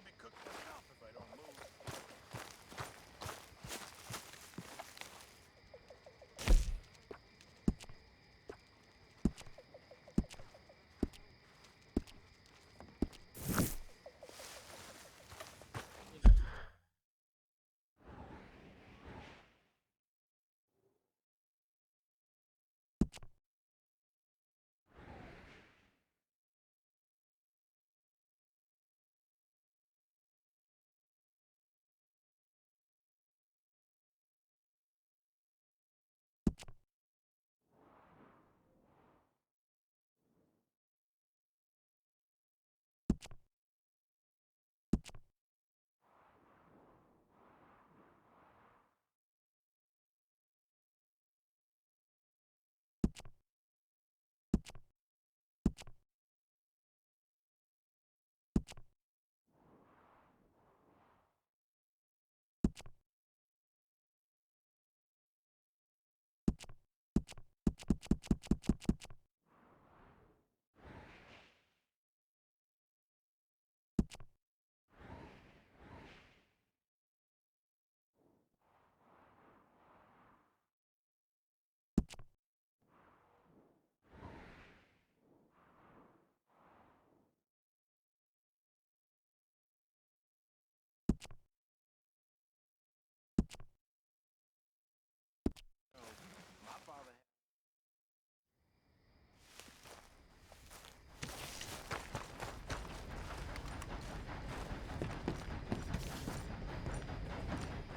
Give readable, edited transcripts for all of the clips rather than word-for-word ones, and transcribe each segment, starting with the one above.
I'll be cooking myself if I don't move.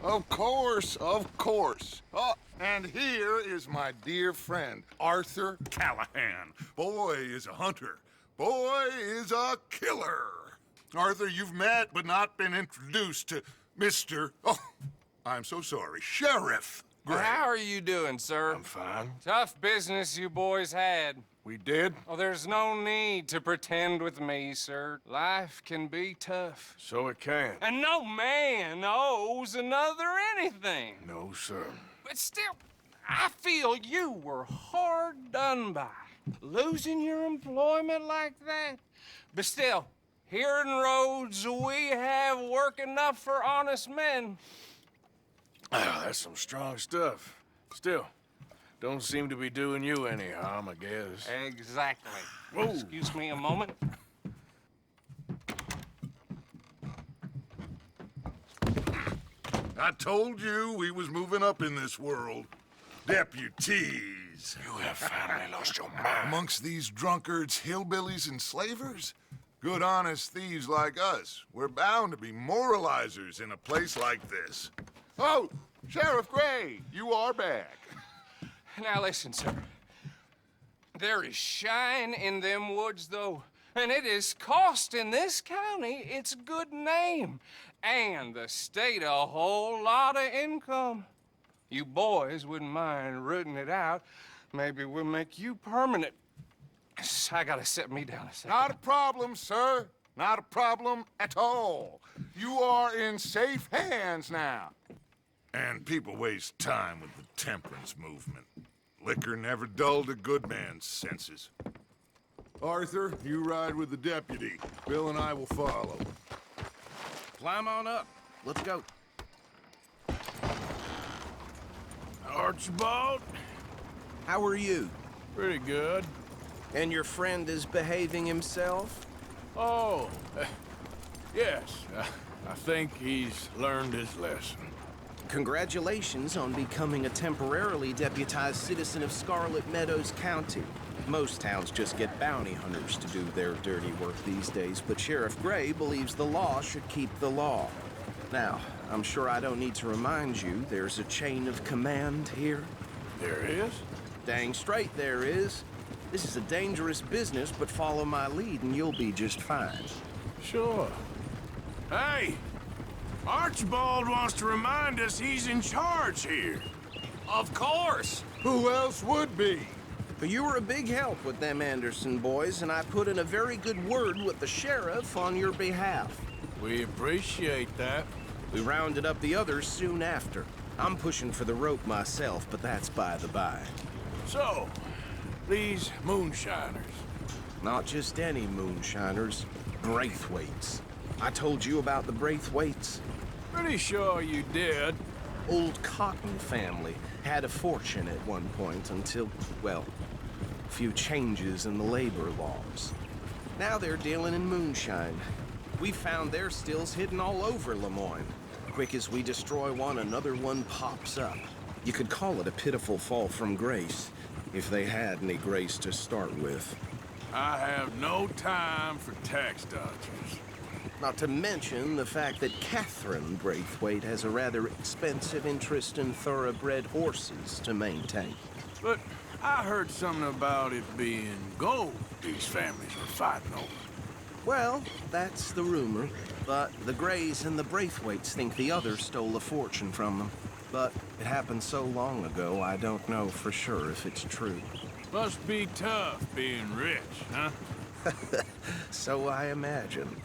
Of course, of course. Oh, and here is my dear friend, Arthur Callahan. Boy is a hunter. Boy is a killer. Arthur, you've met but not been introduced to Mr. Oh, I'm so sorry, Sheriff Gray. How are you doing, sir? I'm fine. Tough business you boys had. We did? Oh, there's no need to pretend with me, sir. Life can be tough. So it can. And no man owes another anything. No, sir. But still, I feel you were hard done by. Losing your employment like that. But still, here in Rhodes, we have work enough for honest men. Ah, that's some strong stuff. Still, don't seem to be doing you any harm, I guess. Exactly. Whoa. Excuse me a moment. I told you we was moving up in this world. Deputies. You have finally lost your mind. Amongst these drunkards, hillbillies, and slavers? Good honest thieves like us. We're bound to be moralizers in a place like this. Oh, Sheriff Gray, you are back. Now listen, sir. There is shine in them woods, though, and it is costing this county its good name and the state a whole lot of income. You boys wouldn't mind rooting it out. Maybe we'll make you permanent. I gotta sit me down a second. Not a problem, sir. Not a problem at all. You are in safe hands now. And people waste time with the temperance movement. Liquor never dulled a good man's senses. Arthur, you ride with the deputy. Bill and I will follow. Climb on up. Let's go. Archibald? How are you? Pretty good. And your friend is behaving himself? Oh, yes. I think he's learned his lesson. Congratulations on becoming a temporarily deputized citizen of Scarlet Meadows County. Most towns just get bounty hunters to do their dirty work these days, but Sheriff Gray believes the law should keep the law. Now, I'm sure I don't need to remind you there's a chain of command here. There is? Dang straight there is. This is a dangerous business, but follow my lead and you'll be just fine. Sure. Hey! Archibald wants to remind us he's in charge here. Of course. Who else would be? But you were a big help with them Anderson boys, and I put in a very good word with the sheriff on your behalf. We appreciate that. We rounded up the others soon after. I'm pushing for the rope myself, but that's by the by. So, these moonshiners. Not just any moonshiners, Braithwaites. I told you about the Braithwaites. Pretty sure you did. Old Cotton family had a fortune at one point until, well, a few changes in the labor laws. Now they're dealing in moonshine. We found their stills hidden all over Lemoyne. Quick as we destroy one, another one pops up. You could call it a pitiful fall from grace, if they had any grace to start with. I have no time for tax dodgers. Not to mention the fact that Catherine Braithwaite has a rather expensive interest in thoroughbred horses to maintain. But I heard something about it being gold these families were fighting over. Well, that's the rumor. But the Greys and the Braithwaites think the others stole a fortune from them. But it happened so long ago, I don't know for sure if it's true. Must be tough being rich, huh? So I imagine.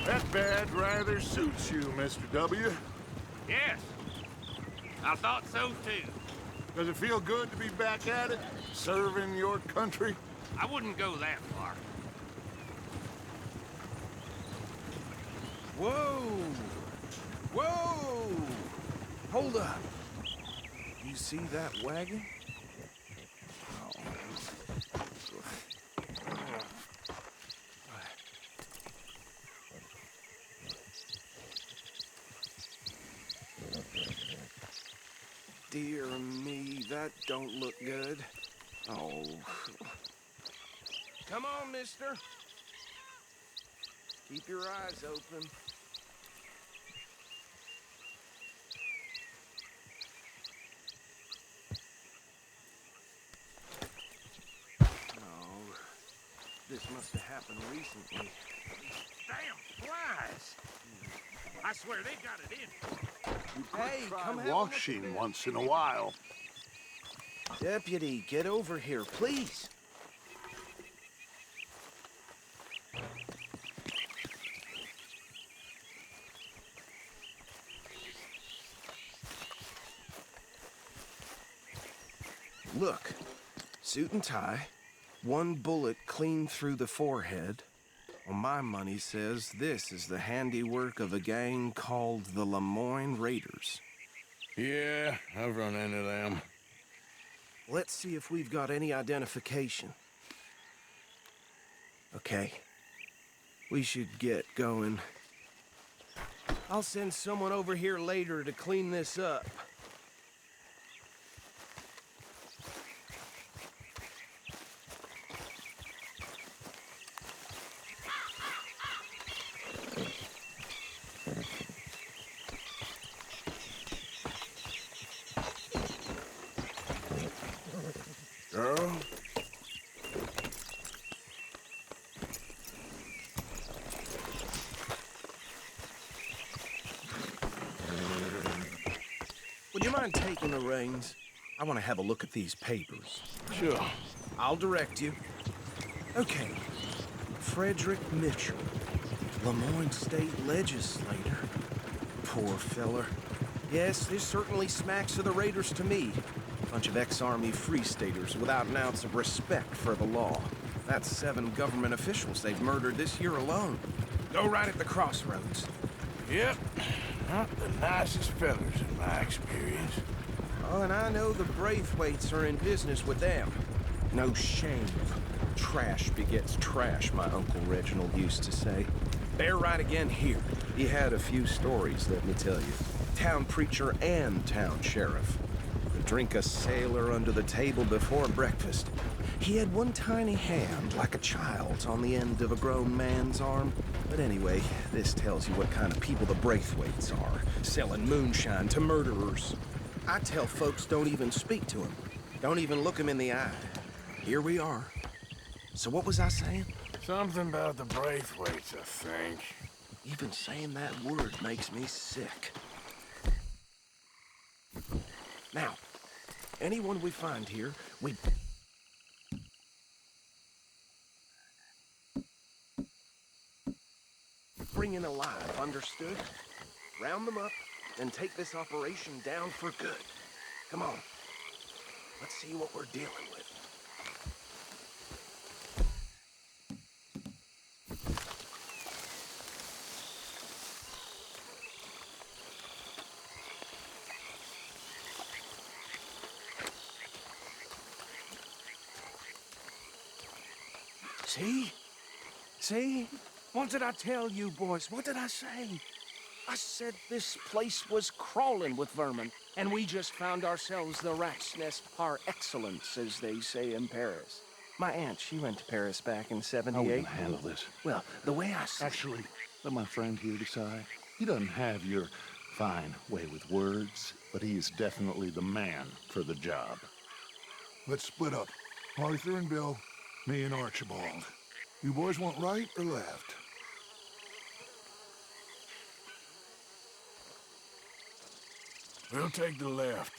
That badge rather suits you, Mr. W. Yes. I thought so too. Does it feel good to be back at it, serving your country? I wouldn't go that far. Whoa! Whoa! Hold up. You see that wagon? Dear me, that don't look good. Oh. Come on, mister. Keep your eyes open. Oh, this must have happened recently. Damn flies! I swear they got it in. Hey, come have a look at Washing this. once in a while. Deputy, get over here, please. Look, suit and tie, one bullet clean through the forehead. Well, my money says this is the handiwork of a gang called the Lemoyne Raiders. Yeah, I've run into them. Let's see if we've got any identification. Okay. We should get going. I'll send someone over here later to clean this up. Girl? Would you mind taking the reins? I want to have a look at these papers. Sure. I'll direct you. Okay. Frederick Mitchell, Lemoyne State Legislator. Poor feller. Yes, this certainly smacks of the Raiders to me. Bunch of ex-Army Free Staters without an ounce of respect for the law. That's 7 government officials they've murdered this year alone. Go right at the crossroads. Yep. Not the nicest fellas in my experience. Oh, and I know the Braithwaites are in business with them. No shame. Trash begets trash, my Uncle Reginald used to say. They're right again here. He had a few stories, let me tell you. Town preacher and town sheriff. Could drink a sailor under the table before breakfast. He had one tiny hand, like a child's, on the end of a grown man's arm. But anyway, this tells you what kind of people the Braithwaites are, selling moonshine to murderers. I tell folks don't even speak to him. Don't even look him in the eye. Here we are. So what was I saying? Something about the Braithwaites, I think. Even saying that word makes me sick. Now, anyone we find here, we... bring in alive, understood? Round them up, and take this operation down for good. Come on. Let's see what we're dealing with. See? See? What did I tell you, boys? What did I say? I said this place was crawling with vermin, and we just found ourselves the rat's nest par excellence, as they say in Paris. My aunt, she went to Paris back in How are we '78. gonna handle this? Well, the way I see Actually, let my friend here decide. He doesn't have your fine way with words, but he is definitely the man for the job. Let's split up. Arthur and Bill, me and Archibald. You boys want right or left? We'll take the left.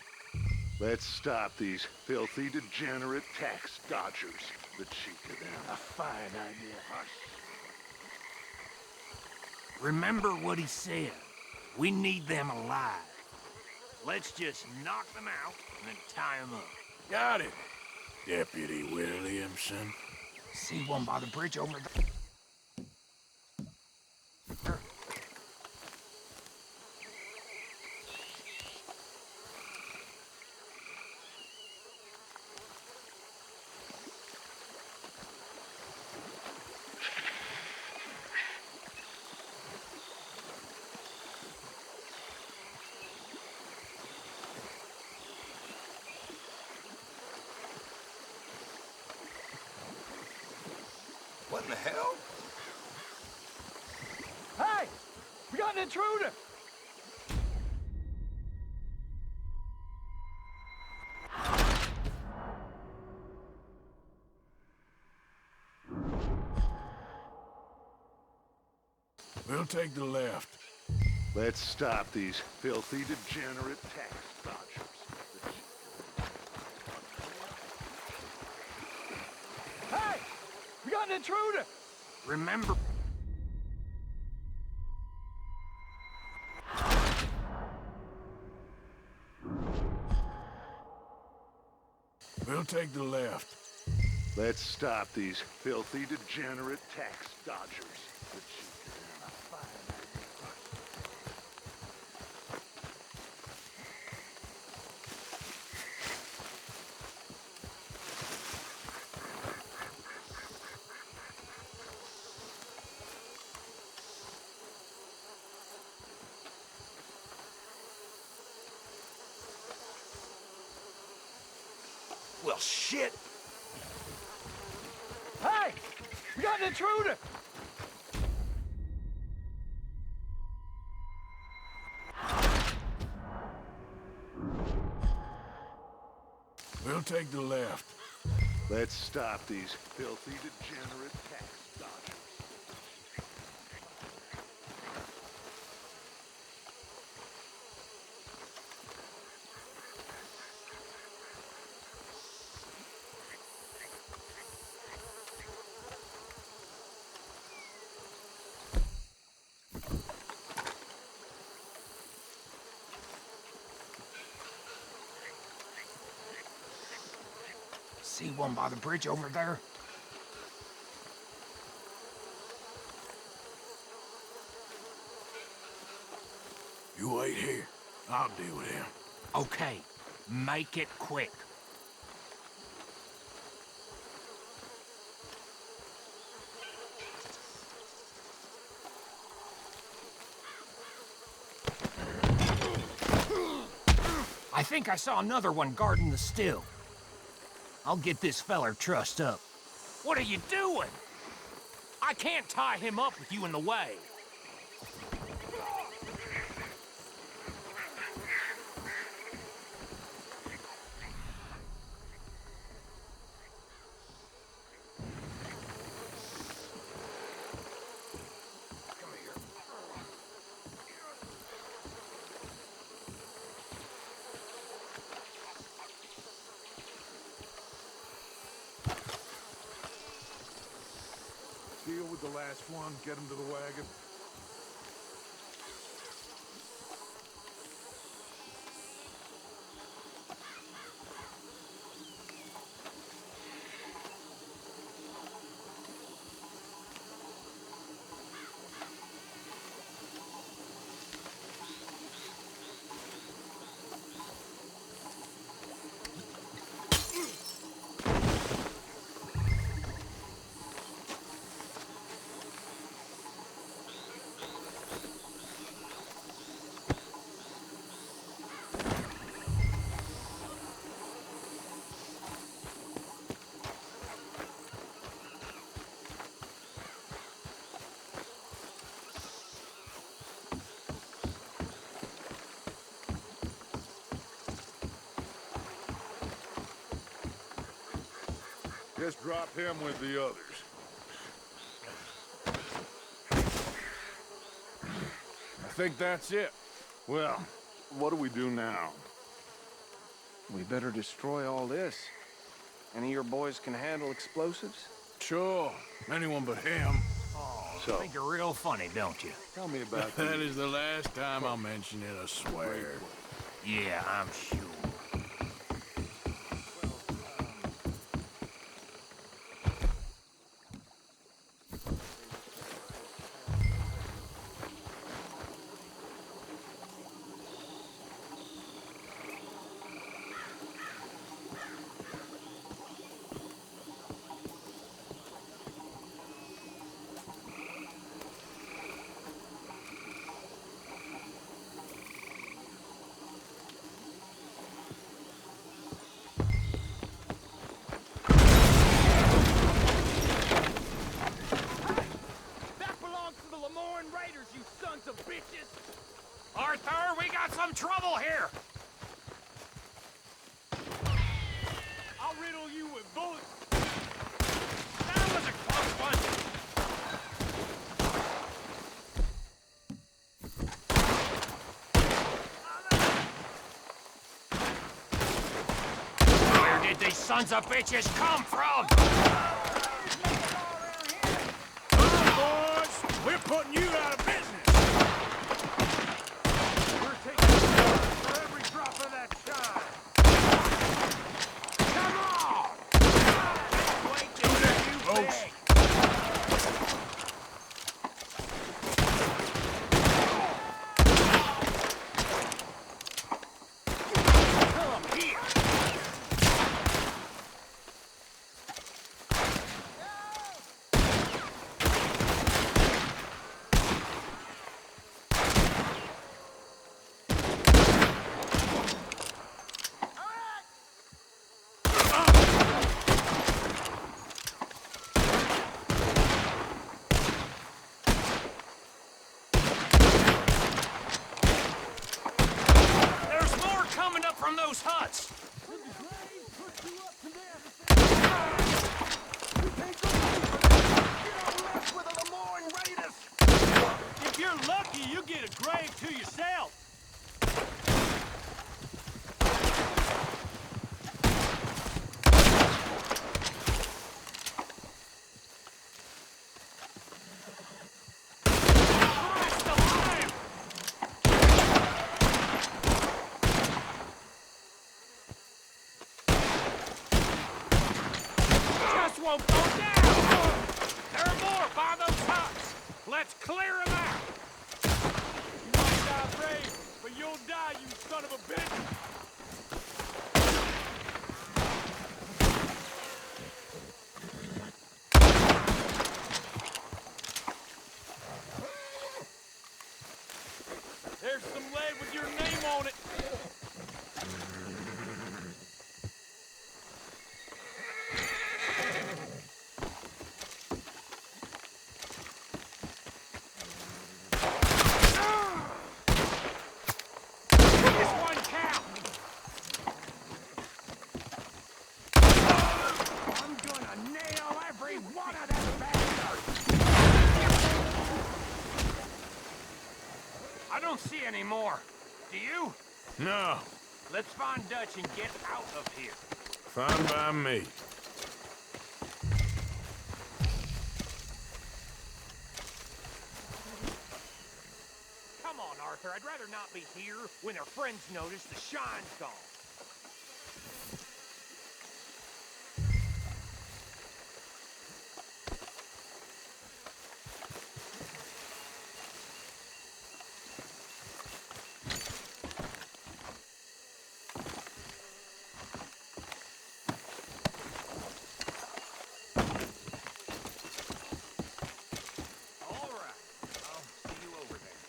Let's stop these filthy, degenerate tax dodgers. The cheek of them. a fine idea. Remember what he said. We need them alive. Let's just knock them out and then tie them up. Got it, Deputy Williamson. See one by the bridge over there. What in the hell? Hey! We got an intruder! We'll take the left. Let's stop these filthy, degenerate tax dodgers. Hey! We got an intruder! Remember... We'll take the left. Let's stop these filthy, degenerate tax dodgers. The cheek of them. Well, shit! Hey! We got an intruder! We'll take the left. Let's stop these filthy, degenerate tax dodgers. See one by the bridge over there? You wait here. I'll deal with him. Okay, make it quick. I think I saw another one guarding the still. I'll get this feller trussed up. What are you doing? I can't tie him up with you in the way. Deal with the last one, get him to the wagon. Just drop him with the others. I think that's it. Well, what do we do now? We better destroy all this. Any of your boys can handle explosives? Sure. Anyone but him. So, Think you're real funny, don't you? tell me about That the is the last time I'll mention it, I swear. Yeah, I'm sure. Arthur, we got some trouble here! I'll riddle you with bullets. That was a close one. Where did these sons of bitches come from? Come on, boys! We're putting you out of business! For every drop of that shine. Come on! Wait till you folks. beg. Come here. There's more coming up from those huts. If you're lucky, you get a grave to yourself. Christ alive! Just won't go down! There are more by those huts! Let's clear them out! You might die brave, but you'll die, you son of a bitch! There's some lead with your name on it! This one count! I'm gonna nail every one of them bastards! I don't see any more. Do you? No. Let's find Dutch and get out of here. Fine by me. Come on, Arthur. I'd rather not be here when their friends notice the shine's gone. All right. I'll see you over there.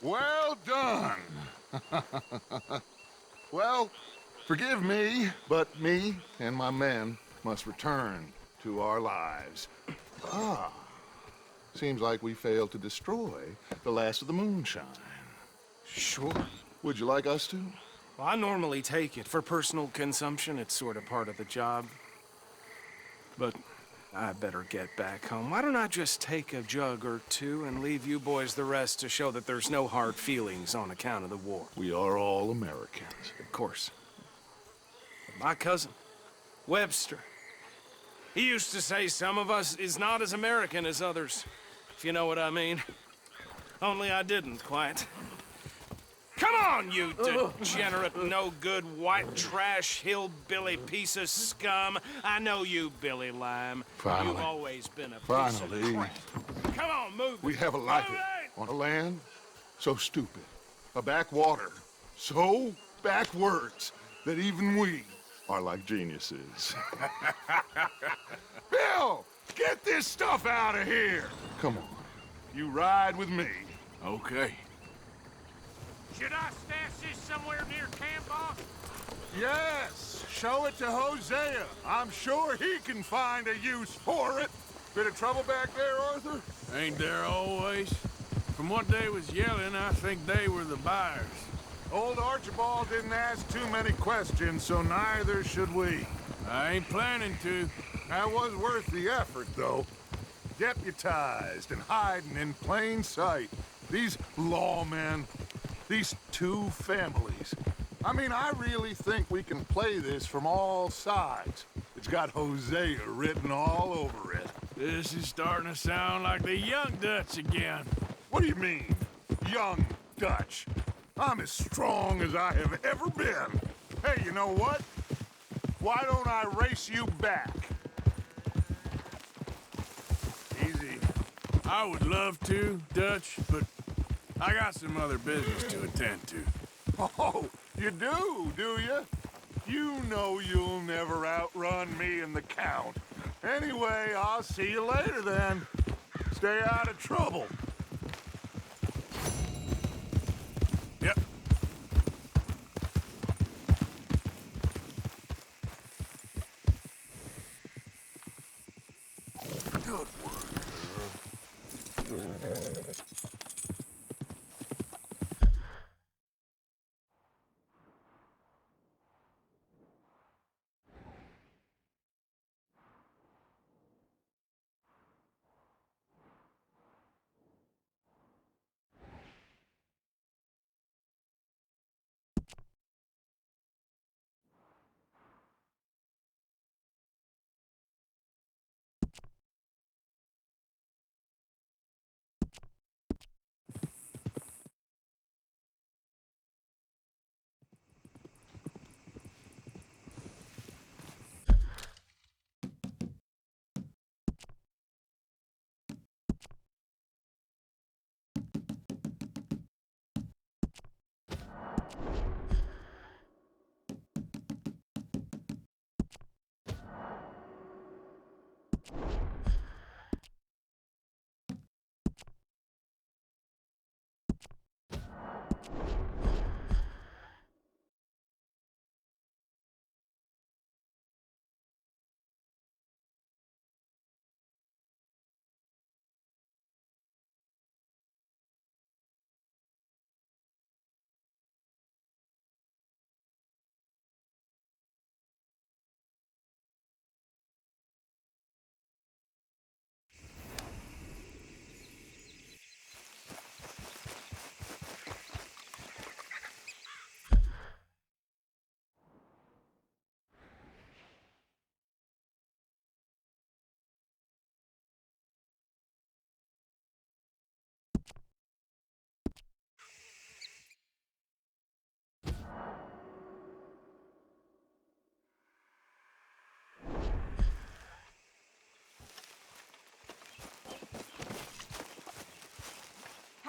Well done. Well, forgive me, but me and my men must return to our lives. Ah, seems like we failed to destroy the last of the moonshine. Sure. Would you like us to? Well, I normally take it. For personal consumption, it's sort of part of the job. But I better get back home. Why don't I just take a jug or two and leave you boys the rest to show that there's no hard feelings on account of the war? We are all Americans. Of course. But my cousin, Webster, he used to say some of us is not as American as others, if you know what I mean. Only I didn't quite. Come on, you degenerate, no-good, white trash, hillbilly piece of scum. I know you, Billy Lime. Finally. You've always been a piece Finally. of crap. Come on, move. We have a life on a land so stupid, a backwater so backwards that even we are like geniuses. Bill, get this stuff out of here. Come on, you ride with me. Okay. Should I stash this somewhere near camp, boss? Yes, show it to Hosea. I'm sure he can find a use for it. Bit of trouble back there, Arthur? Ain't there always? From what they was yelling, I think they were the buyers. Old Archibald didn't ask too many questions, so neither should we. I ain't planning to. That was worth the effort, though. Deputized and hiding in plain sight. These lawmen, these two families. I mean, I really think we can play this from all sides. It's got Hosea written all over it. This is starting to sound like the Young Dutch again. What do you mean, young Dutch? I'm as strong as I have ever been. Hey, you know what? Why don't I race you back? Easy. I would love to, Dutch, but I got some other business to attend to. Oh, you do you? You know you'll never outrun me and the Count. Anyway, I'll see you later then. Stay out of trouble. Yep. Good work, girl.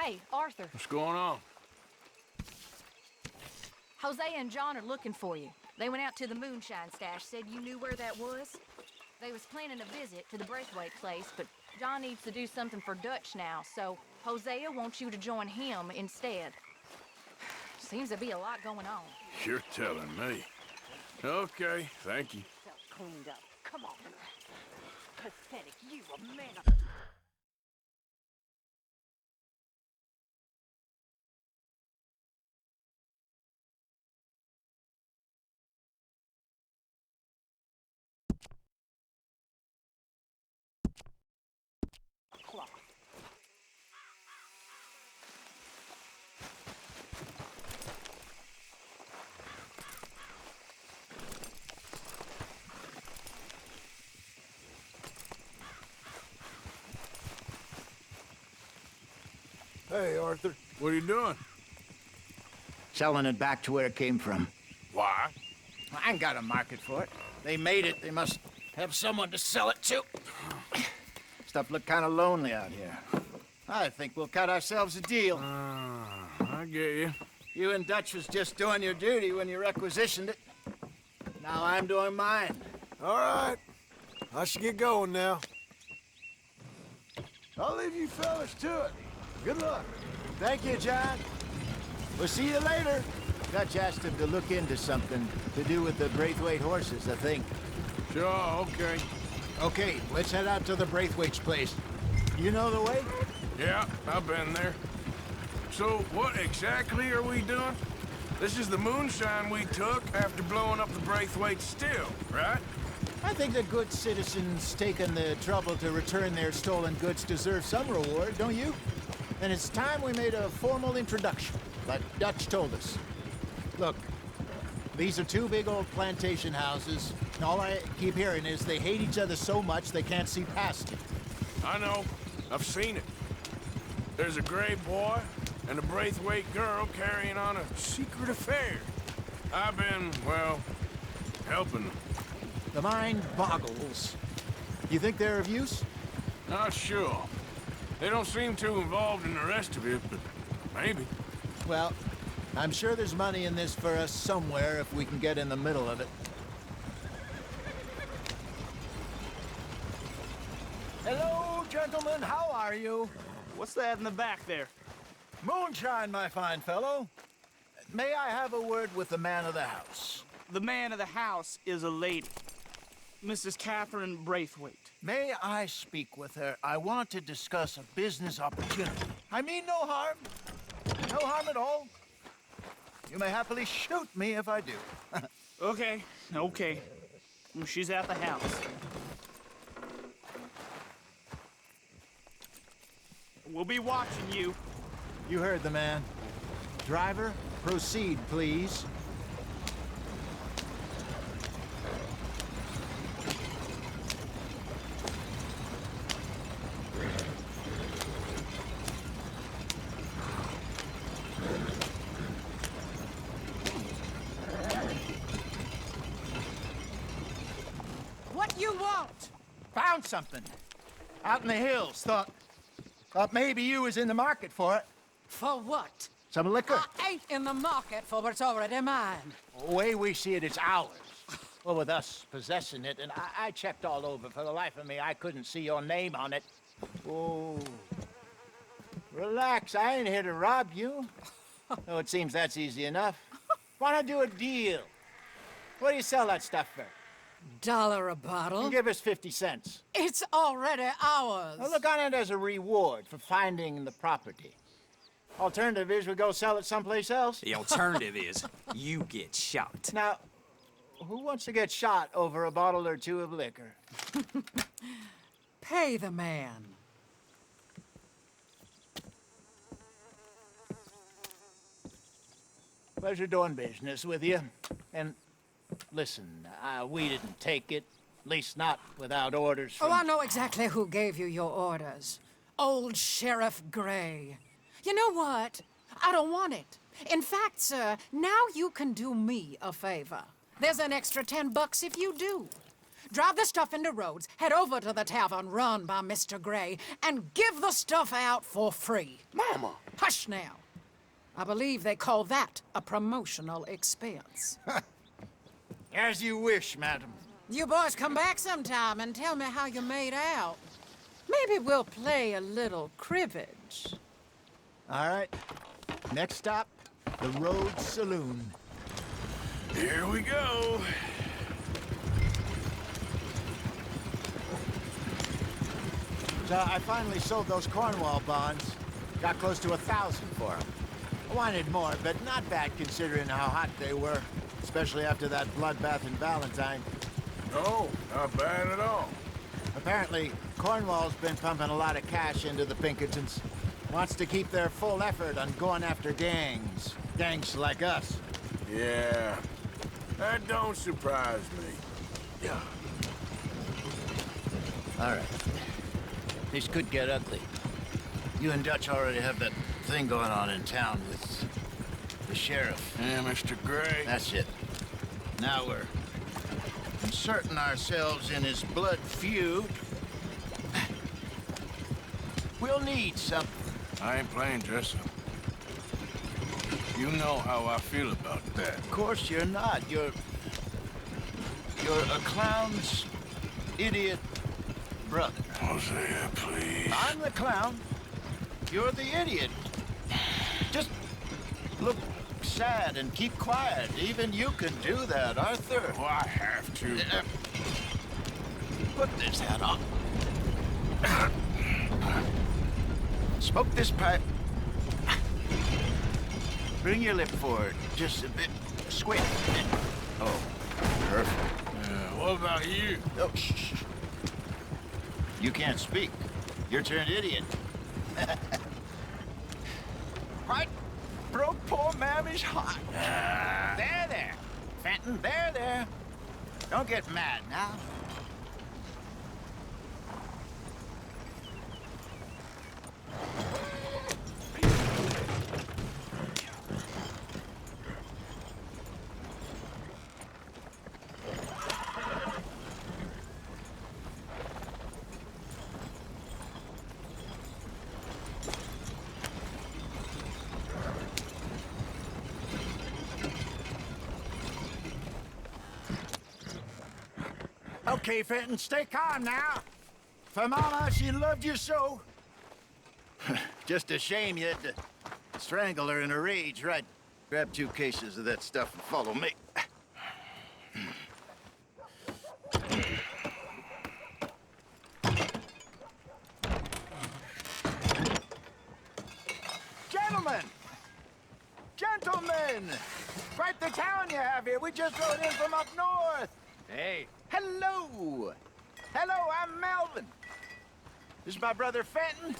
Hey, Arthur. What's going on? Hosea and John are looking for you. They went out to the moonshine stash, said you knew where that was. They was planning a visit to the breakaway place, but John needs to do something for Dutch now, so Hosea wants you to join him instead. Seems to be a lot going on. You're telling me. Okay, thank you. Cleaned up. Come on. Pathetic. You a man of... cloth. Hey, Arthur. What are you doing? Selling it back to where it came from. Why? I ain't got a market for it. They made it. They must have someone to sell it to. Stuff look kind of lonely out here. I think we'll cut ourselves a deal. I get you. You and Dutch was just doing your duty when you requisitioned it. Now I'm doing mine. All right. I should get going now. I'll leave you fellas to it. Good luck. Thank you, John. We'll see you later. Dutch asked him to look into something to do with the Braithwaite horses, I think. Sure, okay. Okay, let's head out to the Braithwaite's place. You know the way? Yeah, I've been there. So, what exactly are we doing? This is the moonshine we took after blowing up the Braithwaite still, right? I think the good citizens taking the trouble to return their stolen goods deserve some reward, don't you? And it's time we made a formal introduction, like Dutch told us. Look, these are two big old plantation houses, and all I keep hearing is they hate each other so much they can't see past it. I know. I've seen it. There's a gray boy and a Braithwaite girl carrying on a secret affair. I've been, well, helping them. The mind boggles. You think they're of use? Not sure. They don't seem too involved in the rest of it, but maybe. Well, I'm sure there's money in this for us somewhere if we can get in the middle of it. Hello, gentlemen. How are you? What's that in the back there? Moonshine, my fine fellow. May I have a word with the man of the house? The man of the house is a lady. Mrs. Catherine Braithwaite. May I speak with her? I want to discuss a business opportunity. I mean no harm. No harm at all. You may happily shoot me if I do. Okay. She's at the house. We'll be watching you. You heard the man. Driver, proceed, please. What you want? Found something. Out in the hills. Thought maybe you was in the market for it. For what? Some liquor. I ain't in the market for what's already mine. The way we see it, it's ours. Well, with us possessing it, and I checked all over. For the life of me, I couldn't see your name on it. Oh. Relax, I ain't here to rob you. Oh, it seems that's easy enough. Wanna do a deal? What do you sell that stuff for? $1 a bottle? You give us 50 cents. It's already ours. Now look on it as a reward for finding the property. Alternative is we go sell it someplace else. The alternative is you get shot. Now, who wants to get shot over a bottle or two of liquor? Pay the man. Pleasure doing business with you. And listen, we didn't take it. At least not without orders from... Oh, I know exactly who gave you your orders. Old Sheriff Gray. You know what? I don't want it. In fact, sir, now you can do me a favor. There's an extra $10 if you do. Drive the stuff into Rhodes, head over to the tavern run by Mr. Gray, and give the stuff out for free. Mama! Hush now. I believe they call that a promotional expense. As you wish, madam. You boys come back sometime and tell me how you made out. Maybe we'll play a little cribbage. All right. Next stop, the Road Saloon. Here we go. So I finally sold those Cornwall bonds. Got close to 1,000 for them. I wanted more, but not bad considering how hot they were, especially after that bloodbath in Valentine. No, not bad at all. Apparently, Cornwall's been pumping a lot of cash into the Pinkertons. Wants to keep their full effort on going after gangs. Gangs like us. Yeah, that don't surprise me. Yeah. All right. This could get ugly. You and Dutch already have that thing going on in town with the sheriff. Yeah, Mr. Gray. That's it. Now we're inserting ourselves in his blood feud. We'll need something. I ain't playing dress-up. You know how I feel about that. Of course you're not. You're a clown's idiot brother. Hosea, please. I'm the clown. You're the idiot. Just look sad and keep quiet. Even you can do that, Arthur. Oh, I have to. Put this hat on. Smoke this pipe. Bring your lip forward just a bit. Squint. Oh, perfect. What about you? Oh, shh. You can't speak. You're turned idiot. Right? Broke poor Mammy's heart. There. Fenton, there. Don't get mad now. Okay, Fenton, stay calm now. For Mama, she loved you so. Just a shame you had to strangle her in a rage, right? Grab 2 cases of that stuff and follow me. Gentlemen! Quite the town you have here. We just rode in from up north. Hey. Hello! Hello, I'm Melvin. This is my brother Fenton.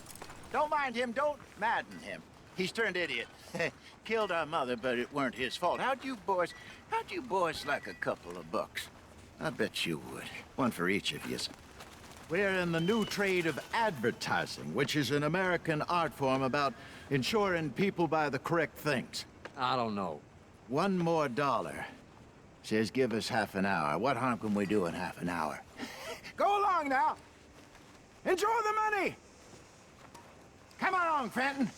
Don't mind him, don't madden him. He's turned idiot. Killed our mother, but it weren't his fault. How'd you boys like a couple of bucks? I bet you would. One for each of yous. We're in the new trade of advertising, which is an American art form about ensuring people buy the correct things. I don't know. $1 more. Says give us half an hour. What harm can we do in half an hour? Go along now. Enjoy the money. Come along, Fenton.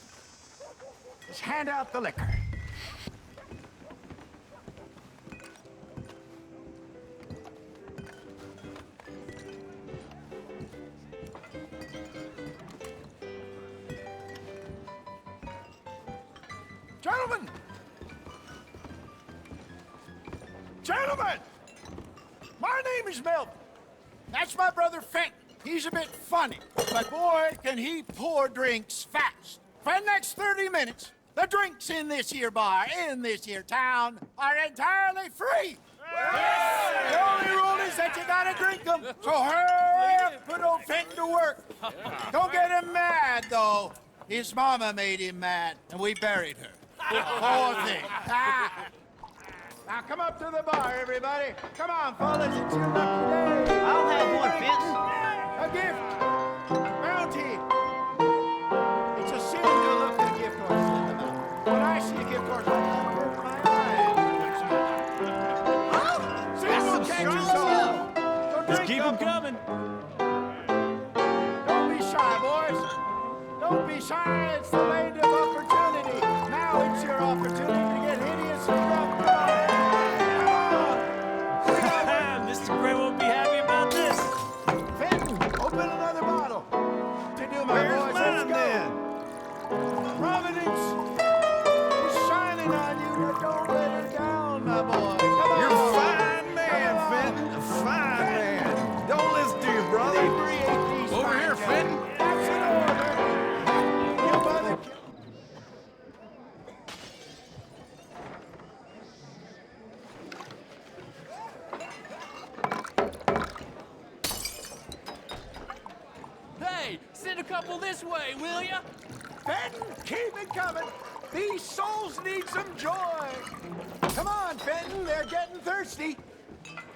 Just hand out the liquor. Gentlemen! Gentlemen! My name is Melvin. That's my brother Fenton. He's a bit funny, but boy, can he pour drinks fast. For the next 30 minutes, the drinks in this here bar, in this here town, are entirely free. The only rule is that you gotta drink them. So hurry up, put old Fenton to work. Don't get him mad, though. His mama made him mad, and we buried her. Poor thing. Now come up to the bar, everybody. Come on, fellas, it's your lucky day. I'll have one, Fenton. A gift. Bounty. It's a sin to look at a gift horse in the mouth. When I see a gift horse, I avert my eyes. See who catches all. Just keep them coming. Don't be shy, boys. Don't be shy. It's the land of opportunity. Now it's your opportunity to get hideous and drunk. Mr. Gray won't be happy about this. Fenton, open another bottle. To do my Where's boys, mine, let's go. then? Providence careful this way, will ya? Fenton, keep it coming. These souls need some joy. Come on, Fenton, they're getting thirsty.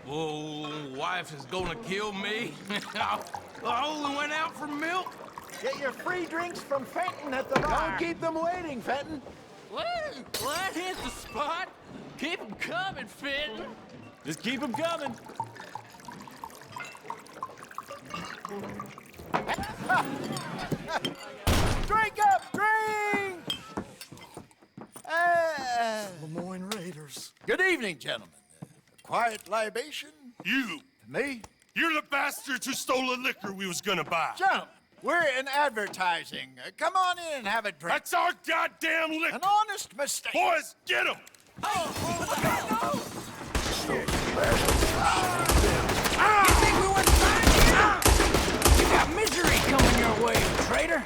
Whoa, wife is gonna kill me? I only went out for milk. Get your free drinks from Fenton at the bar. Don't keep them waiting, Fenton. Woo! Well, that hit the spot. Keep 'em coming, Fenton. Just keep 'em coming. Drink up, drink! Lemoyne Raiders. Good evening, gentlemen. Quiet libation? You! Me? You're the bastards who stole the liquor we was gonna buy. Gentlemen, we're in advertising. Come on in and have a drink. That's our goddamn liquor! An honest mistake. Boys, get him! You think we wouldn't find you? You got misery coming your way, traitor.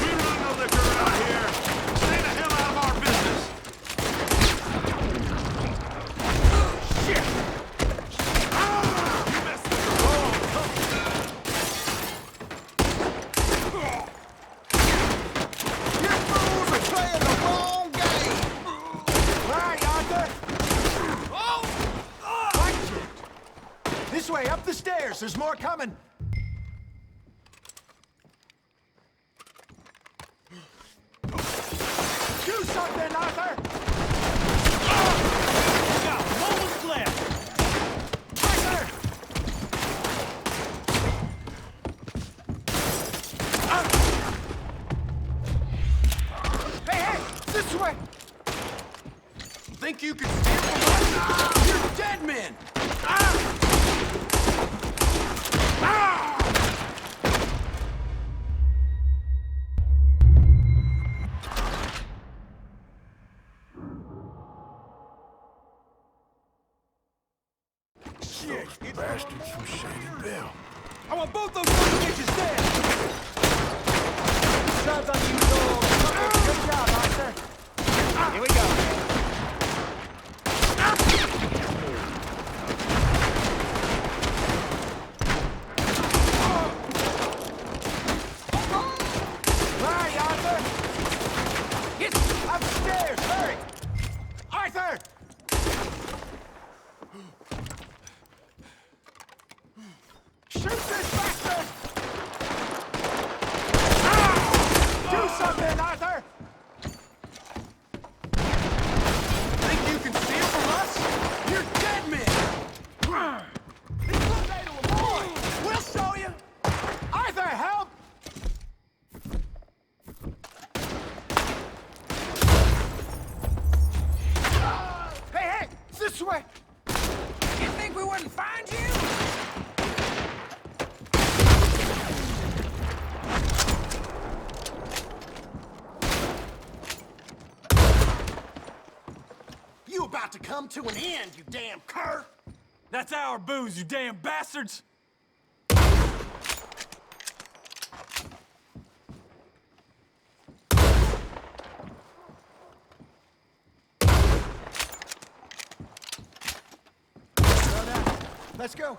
We run no liquor around here. Stay the hell out of our business. Shit! You messed with the wrong You fools are playing the wrong game. Right, Arthur. Watch it. This way, up the stairs. There's more coming. Do something, Arthur! Got moments left. Arthur! Hey, this way! Think you can steal from us? You're dead men! Those bastards from Shady Bell. I want both those bitches dead. Sounds like you know. Good job, Arthur. Here we go. Right, Arthur. Get upstairs, hurry. Arthur! Shoot this bastard! Do something, Arthur! Think you can steal from us? You're dead men! It's Linde to Lemoyne! We'll show you! Arthur, help! Hey, this way! You think we wouldn't find you? You about to come to an end, you damn cur! That's our booze, you damn bastards. Let's go.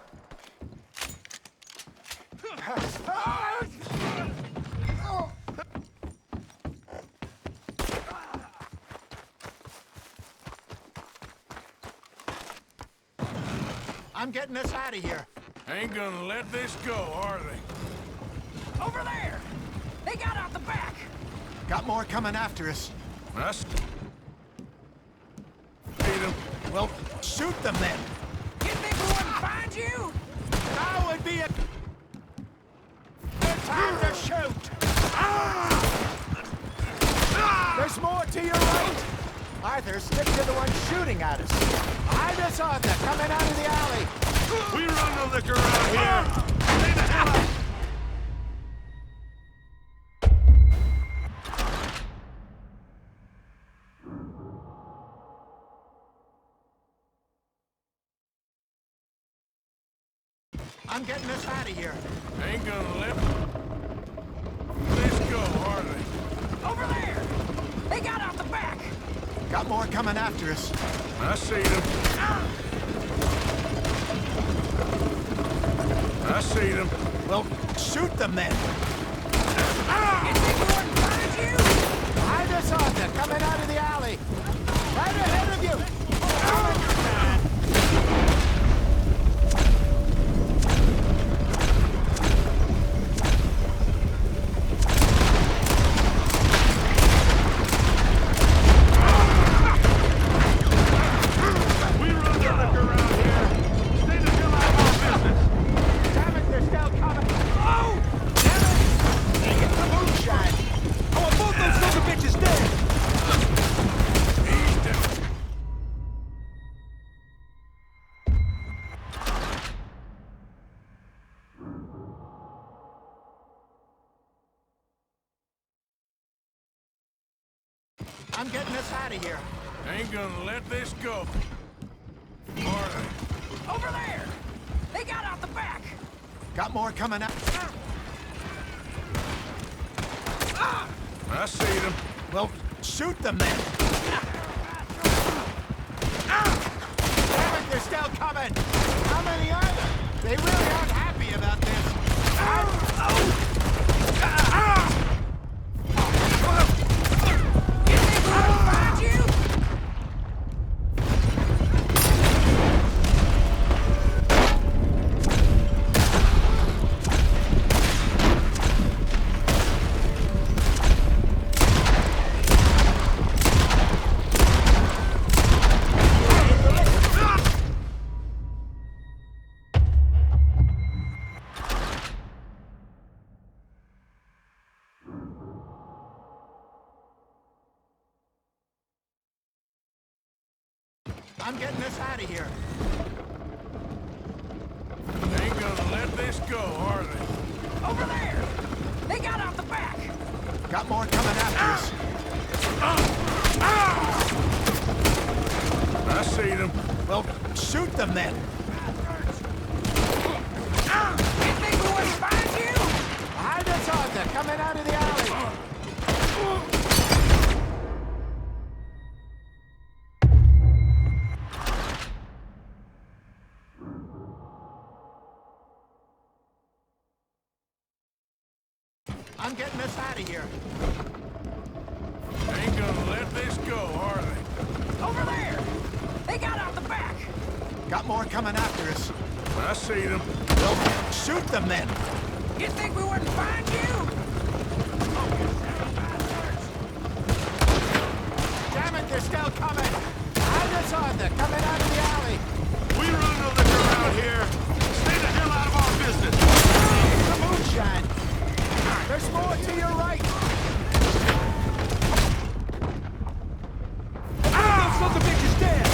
I'm getting us out of here. Ain't gonna let this go, are they? Over there. They got out the back. Got more coming after us. Us? Beat 'em. Well, shoot them then. You think we wouldn't find you? Now would be a good time to shoot. There's more to your right. Arthur, stick to the one shooting at us. Behind us, Arthur, coming out of the alley. We run no liquor around here. Stay the hell out. I'm getting us out of here. Ain't gonna let this go, are they? Over there. They got out the back. Got more coming after us. I see them. I see them. Well, shoot them then. Behind us, Arthur, coming out of the alley. Right ahead of you. I'm getting us out of here. Ain't gonna let this go. Are they? Over there! They got out the back! Got more coming up. I see them. Well, shoot them then. Damn it, they're still coming. How many are there? They really aren't happy about this. I'm getting us out of here. Ain't gonna let this go, are they? Over there! They got out the back! Got more coming after us. I see them. Well, shoot them then. You think we wouldn't find you? Behind us, Arthur, coming out of the alley. I'm getting us out of here. Ain't gonna let this go, are they? Over there! They got out the back! Got more coming after us. I see them. Well, shoot them then. You think we wouldn't find you? Damn it, they're still coming. Behind us, Arthur, coming out of the alley. We run no liquor around here. Stay the hell out of our business. The moonshine. There's more to your right. Those sons of bitches dead!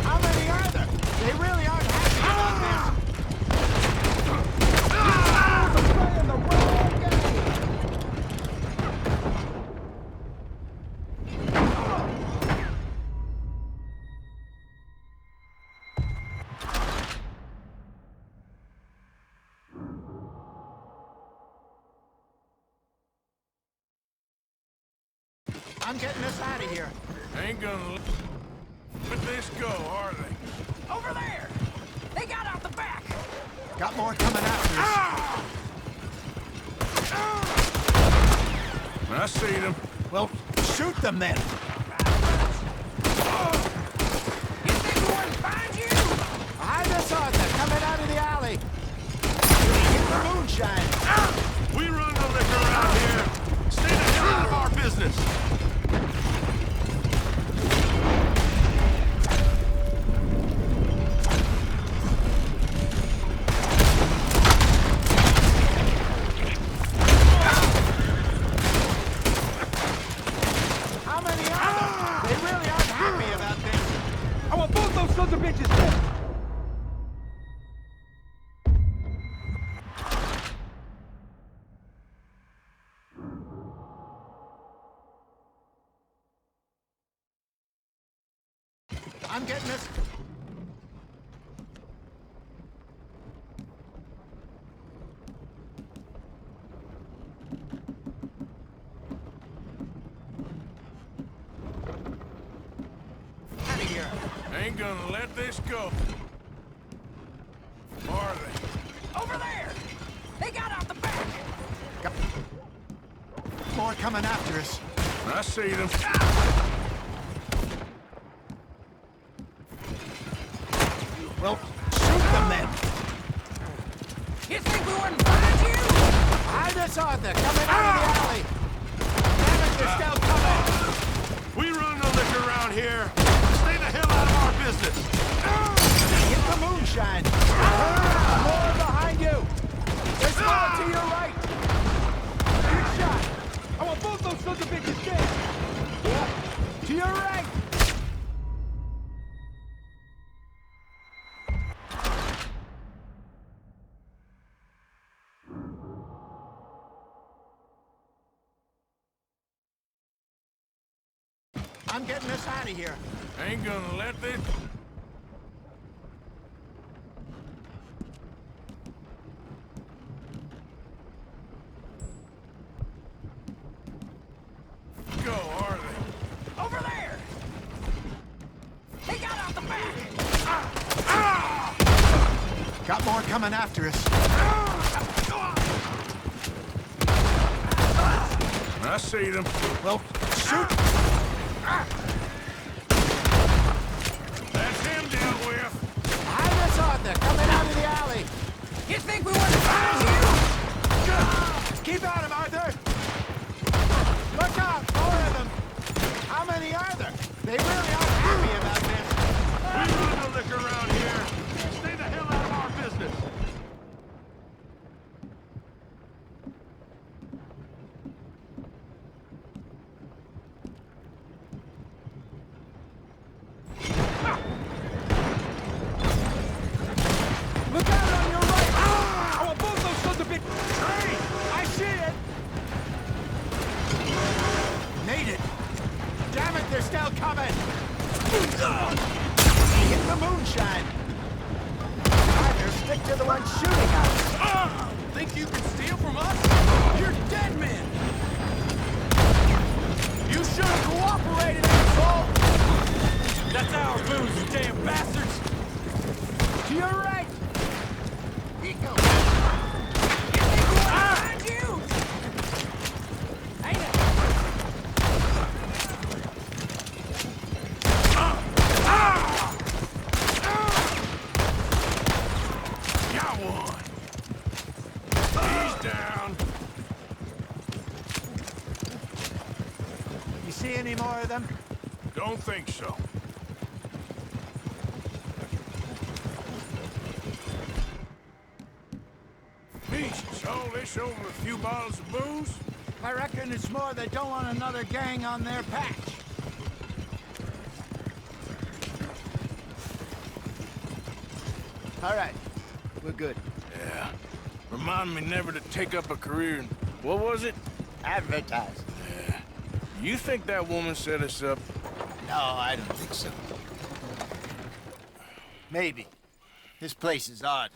How many are there? They really aren't happy about this. Playing the wrong game. I'm getting us out of here. Ain't gonna let this go, are they? Over there! They got out the back! Got more coming after us. I see them. Well, shoot them then. You think we wouldn't find you? Behind us, Arthur, coming out of the alley. Get the moonshine. We run no liquor around here. Stay the hell out of our business. How many are there? They really aren't happy about this. I want both those sons of bitches dead! I'm getting us. Ain't gonna let this go. Are they? Over there! They got out the back! More coming after us. I see them. Well, shoot them then. You think we wouldn't find you? Behind us, Arthur, coming out of the alley. Damn it, they're still coming. We run the liquor around here. Stay the hell out of our business. Get the moonshine. More behind you. There's more to your right. Good shot. I want both those sons of bitches dead. Yeah. To your right. I'm getting us out of here. Ain't gonna let this... go, are they? Over there! They got out the back! Got more coming after us. I see them. Well, shoot! That's him dealt with. Behind us, Arthur, coming out of the alley. You think we wouldn't find you? Keep at him, Arthur. Look out, more of them. How many are there? They really aren't happy about this. We run the liquor around here. Stay the hell out of our business. Look out on your right. I want both those sons of bitches. Hey, I see it. Made it. Damn it, they're still coming. Get the moonshine. Arthur, stick to the one shooting us. Think you can steal from us? You're dead men! You should have cooperated, asshole. That's our booze, you damn bastards! To your right. Nico! You think we wouldn't find you? Ain't it? Got one. He's down. You see any more of them? Don't think so. Jesus, all this over a few bottles of booze? I reckon it's more they don't want another gang on their patch. All right, we're good. Yeah. Remind me never to take up a career in... what was it? Advertising. Yeah. You think that woman set us up? No, I don't think so. Maybe. This place is odd.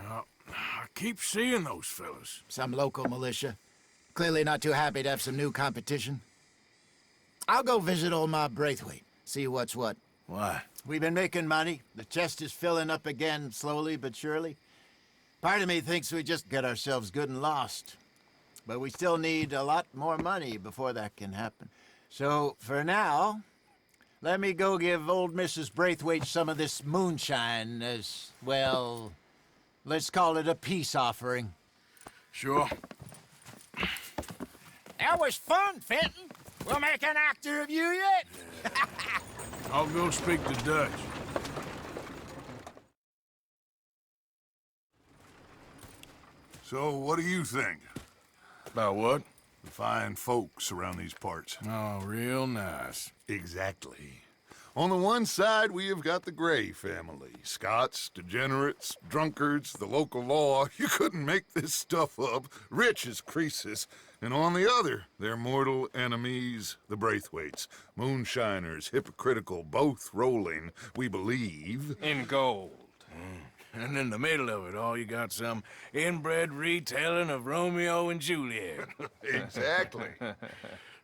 Well, I keep seeing those fellas. Some local militia. Clearly not too happy to have some new competition. I'll go visit old Ma Braithwaite, see what's what. Why? We've been making money. The chest is filling up again, slowly but surely. Part of me thinks we just get ourselves good and lost. But we still need a lot more money before that can happen. So, for now, let me go give old Mrs. Braithwaite some of this moonshine as, well, let's call it a peace offering. Sure. That was fun, Fenton. We'll make an actor of you yet. I'll go speak to Dutch. So, what do you think? About what? The fine folks around these parts. Oh, real nice. Exactly. On the one side, we have got the Gray family. Scots, degenerates, drunkards, the local law. You couldn't make this stuff up. Rich as Croesus. And on the other, their mortal enemies, the Braithwaites. Moonshiners, hypocritical, both rolling, we believe. In gold. And in the middle of it all, you got some inbred retelling of Romeo and Juliet. Exactly.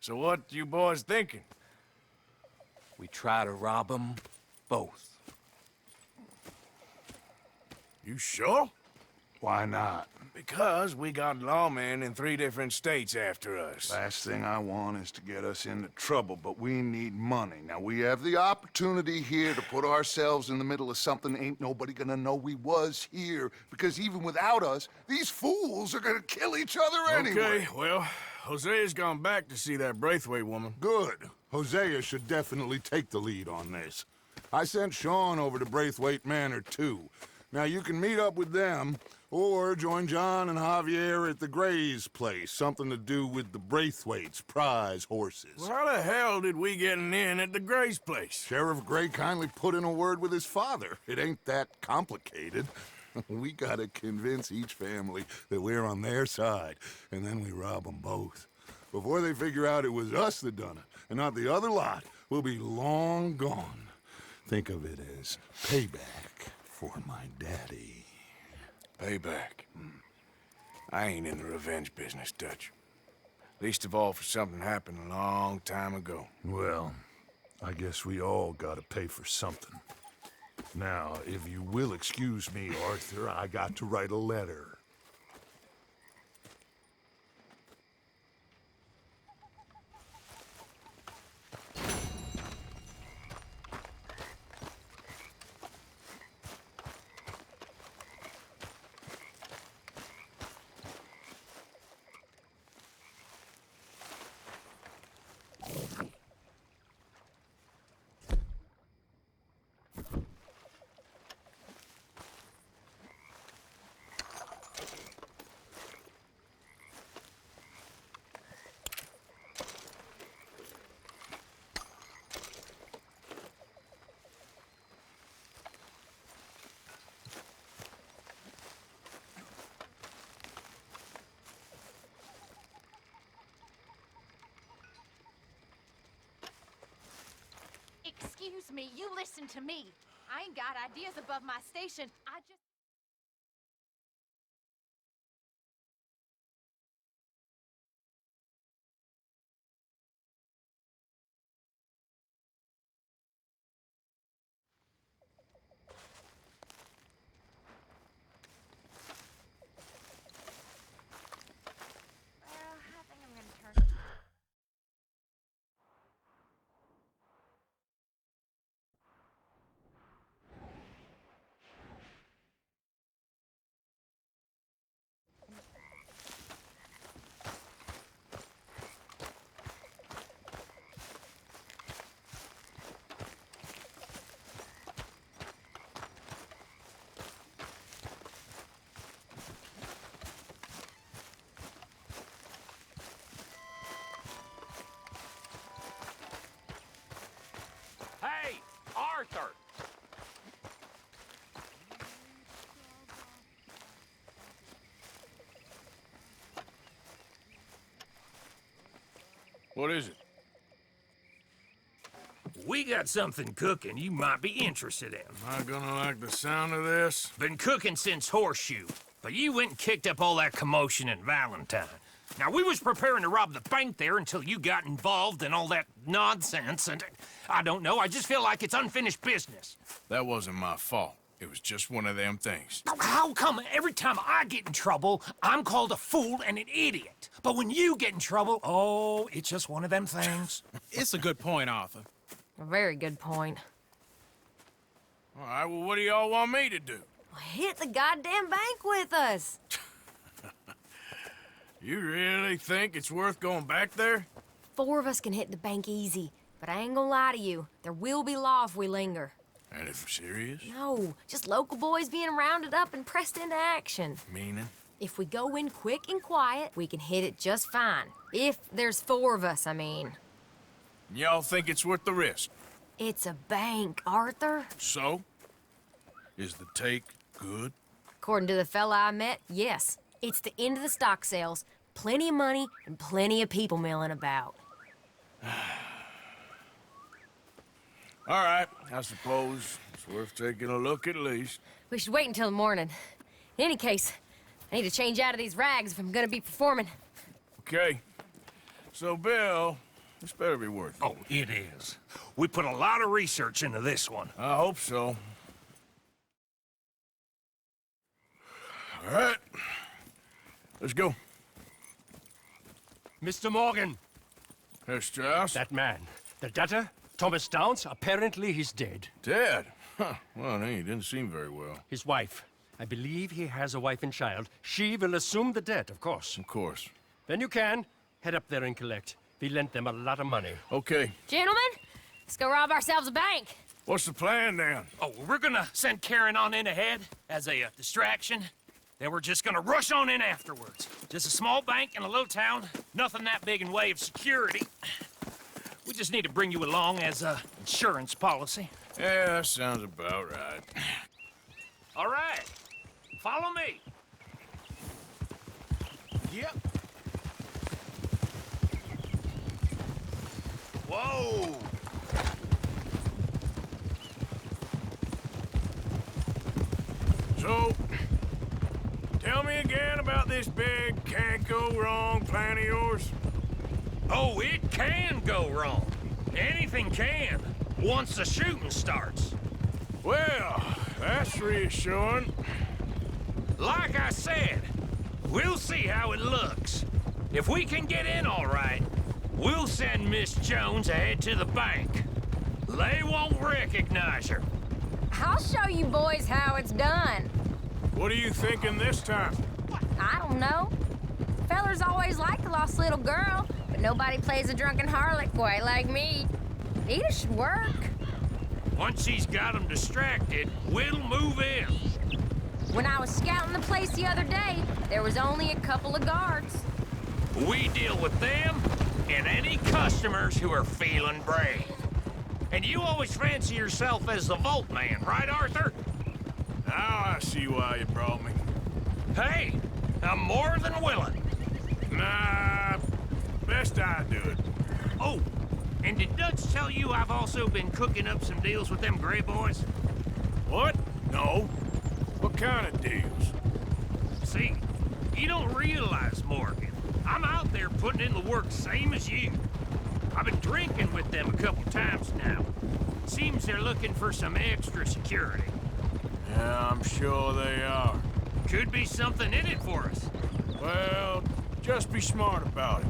So what you boys thinking? We try to rob them both. You sure? Why not? Because we got lawmen in 3 different states after us. Last thing I want is to get us into trouble, but we need money. Now, we have the opportunity here to put ourselves in the middle of something ain't nobody gonna know we was here, because even without us, these fools are gonna kill each other anyway. Okay, well, Hosea's gone back to see that Braithwaite woman. Good. Hosea should definitely take the lead on this. I sent Sean over to Braithwaite Manor, too. Now, you can meet up with them, or join John and Javier at the Gray's place. Something to do with the Braithwaite's prize horses. Well, how the hell did we get in at the Gray's place? Sheriff Gray kindly put in a word with his father. It ain't that complicated. We gotta convince each family that we're on their side, and then we rob them both. Before they figure out it was us that done it, and not the other lot, we'll be long gone. Think of it as payback for my daddy. Payback. I ain't in the revenge business, Dutch. Least of all for something happened a long time ago. Well, I guess we all gotta pay for something. Now, if you will excuse me, Arthur, I got to write a letter. Excuse me, you listen to me. I ain't got ideas above my station. I just... Well, I think I'm gonna turn... Hey, Arthur! What is it? We got something cooking you might be interested in. Am I gonna like the sound of this? Been cooking since Horseshoe, but you went and kicked up all that commotion in Valentine. Now, we was preparing to rob the bank there until you got involved in all that nonsense, and I don't know, I just feel like it's unfinished business. That wasn't my fault. It was just one of them things. How come every time I get in trouble, I'm called a fool and an idiot? But when you get in trouble, oh, it's just one of them things. It's a good point, Arthur. A very good point. All right, well, what do y'all want me to do? Hit the goddamn bank with us. You really think it's worth going back there? 4 of us can hit the bank easy, but I ain't gonna lie to you. There will be law if we linger. And if we're serious? No, just local boys being rounded up and pressed into action. Meaning? If we go in quick and quiet, we can hit it just fine. If there's 4 of us, I mean. Y'all think it's worth the risk? It's a bank, Arthur. So? Is the take good? According to the fella I met, yes. It's the end of the stock sales, plenty of money, and plenty of people milling about. All right, I suppose it's worth taking a look at least. We should wait until the morning. In any case, I need to change out of these rags if I'm gonna be performing. Okay. So, Bill, this better be worth it. Oh, it is. We put a lot of research into this one. I hope so. All right. Let's go. Mr. Morgan. Herr Strauss? That man. The debtor, Thomas Downs, apparently he's dead. Dead? Huh. Well, he didn't seem very well. His wife. I believe he has a wife and child. She will assume the debt, of course. Of course. Then you can head up there and collect. We lent them a lot of money. Okay. Gentlemen, let's go rob ourselves a bank. What's the plan, then? Oh, we're gonna send Karen on in ahead as a distraction. Then we're just gonna rush on in afterwards. Just a small bank in a little town. Nothing that big in way of security. We just need to bring you along as a insurance policy. Yeah, that sounds about right. All right. Follow me. Yep. Whoa! So, tell me again about this big can't-go-wrong plan of yours. Oh, it can go wrong. Anything can, once the shooting starts. Well, that's reassuring. Like I said, we'll see how it looks. If we can get in all right, we'll send Miss Jones ahead to the bank. They won't recognize her. I'll show you boys how it's done. What are you thinking this time? I don't know. Fellers always like a lost little girl, but nobody plays a drunken harlot quite like me. Either should work. Once she's got them distracted, we'll move in. When I was scouting the place the other day, there was only a couple of guards. We deal with them and any customers who are feeling brave. And you always fancy yourself as the Vault Man, right, Arthur? Now I see why you brought me. Hey, I'm more than willing. Nah, best I do it. Oh, and did Dutch tell you I've also been cooking up some deals with them Gray boys? What? No. What kind of deals? See, you don't realize, Morgan. I'm out there putting in the work same as you. I've been drinking with them a couple times now. Seems they're looking for some extra security. Yeah, I'm sure they are. Could be something in it for us. Well, just be smart about it.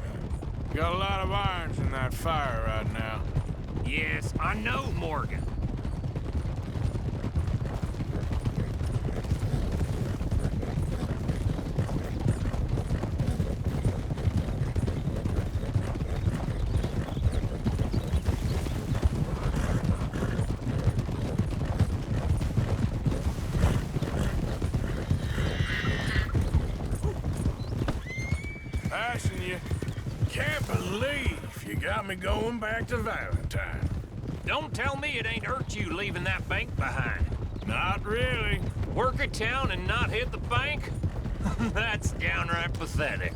Got a lot of irons in that fire right now. Yes, I know, Morgan. Passing you. Can't believe you got me going back to Valentine. Don't tell me it ain't hurt you leaving that bank behind. Not really. Work a town and not hit the bank? That's downright pathetic.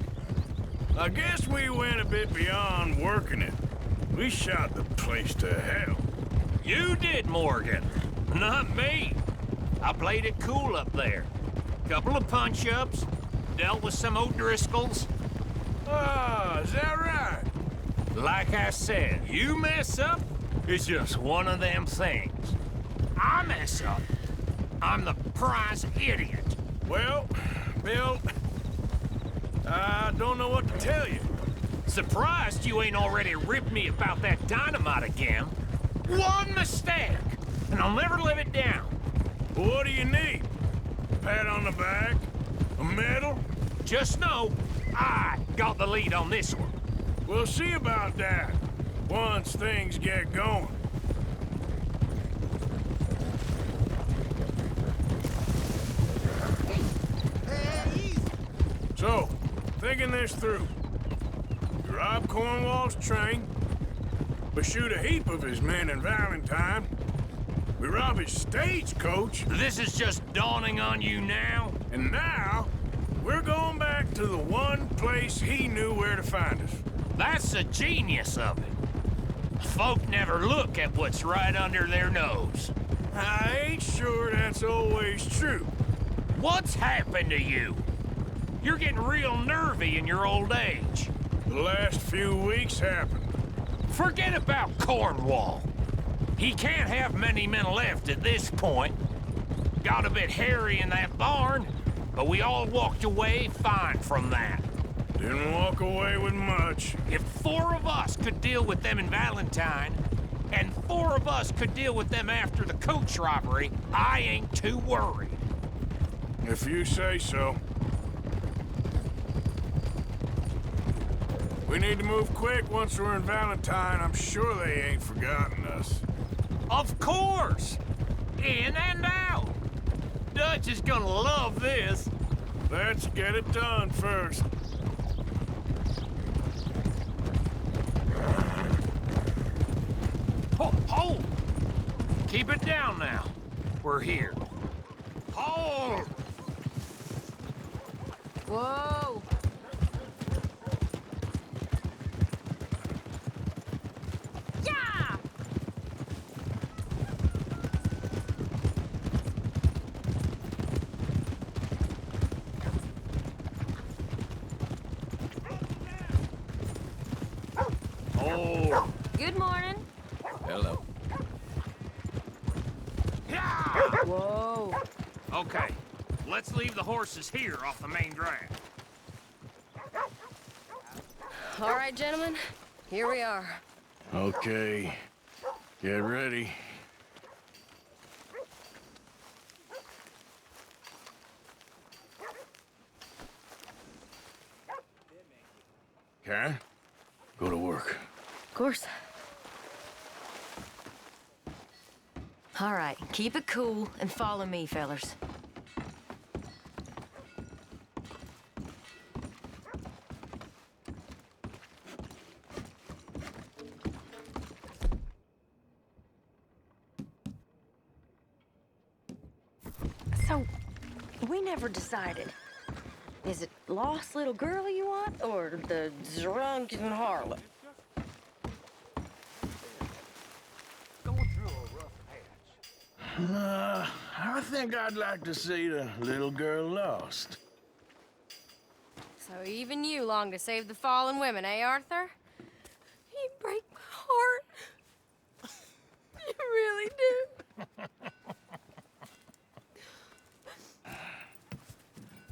I guess we went a bit beyond working it. We shot the place to hell. You did, Morgan. Not me. I played it cool up there. Couple of punch-ups, dealt with some O'Driscolls. Ah, is that right? Like I said, you mess up, it's just one of them things. I mess up, I'm the prize idiot. Well, Bill, I don't know what to tell you. Surprised you ain't already ripped me about that dynamite again. One mistake, and I'll never live it down. What do you need? Pat on the back? A medal? Just know, I got the lead on this one. We'll see about that, once things get going. So, thinking this through. We rob Cornwall's train. We shoot a heap of his men in Valentine. We rob his stagecoach. This is just dawning on you now? And now, we're going back to the one place he knew where to find us. That's the genius of it. Folk never look at what's right under their nose. I ain't sure that's always true. What's happened to you? You're getting real nervy in your old age. The last few weeks happened. Forget about Cornwall. He can't have many men left at this point. Got a bit hairy in that barn. But we all walked away fine from that. Didn't walk away with much. If 4 of us could deal with them in Valentine, and 4 of us could deal with them after the coach robbery, I ain't too worried. If you say so. We need to move quick once we're in Valentine. I'm sure they ain't forgotten us. Of course! In and out! Dutch is gonna love this. Let's get it done first. Hold! Keep it down now. We're here. Hold! Whoa! Yeah! Oh! Good morning. Hello. Whoa. Okay, let's leave the horses here off the main drag. All right, gentlemen, here we are. Okay. Get ready. Karen, go to work. Of course. All right, keep it cool and follow me, fellers. So, we never decided. Is it lost little girl you want, or the drunken harlot? I think I'd like to see the little girl lost. So even you long to save the fallen women, eh, Arthur? You break my heart. You really do.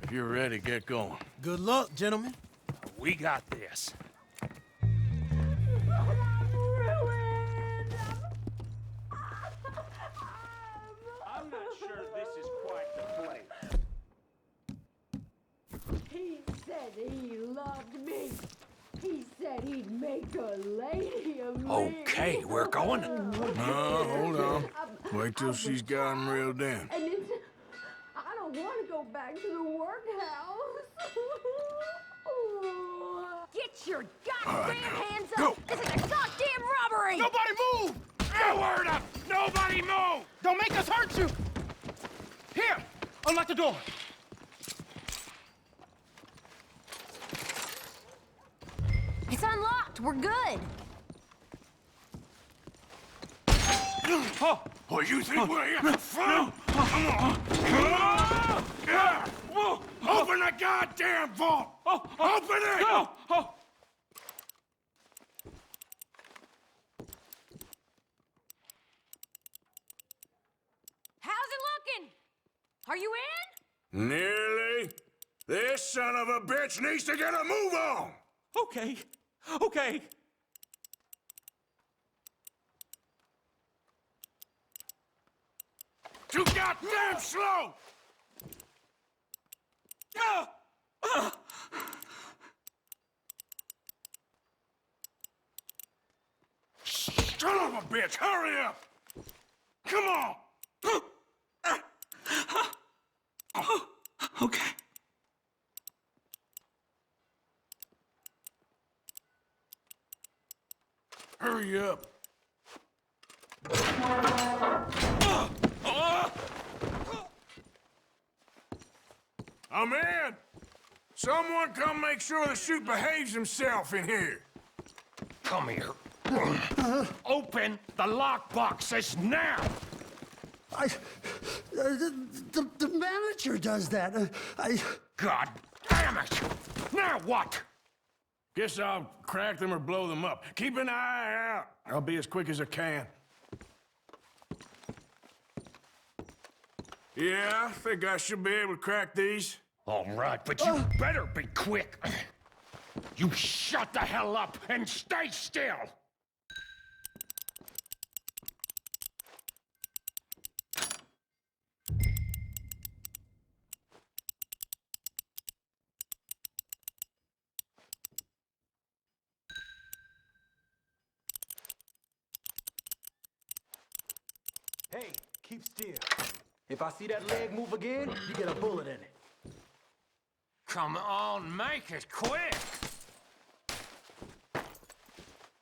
If you're ready, get going. Good luck, gentlemen. We got this. I'm not sure this is quite the place. He said he loved me. He said he'd make a lady of me. Okay, we're going. No, hold on. Wait till she's gotten reeled in. And it's, I don't want to go back to the workhouse. Get your goddamn hands up! This is a goddamn robbery! Nobody move! No word up! Nobody move! Don't make us hurt you! Here, unlock the door. It's unlocked. We're good. Oh, you think we're here? Come on! Open the goddamn vault! Open it! How's it looking? Are you in? Nearly. This son of a bitch needs to get a move on! Okay. Okay. Too goddamn slow! Son of a bitch, hurry up! Come on! Okay. Hurry up. I'm in! Someone come make sure the chute behaves himself in here. Come here. Open the lockboxes now! The manager does that. God damn it! Now what? Guess I'll crack them or blow them up. Keep an eye out. I'll be as quick as I can. Yeah, I think I should be able to crack these. All right, but you better be quick. You shut the hell up and stay still! Hey, keep still. If I see that leg move again, you get a bullet in it. Come on, make it quick!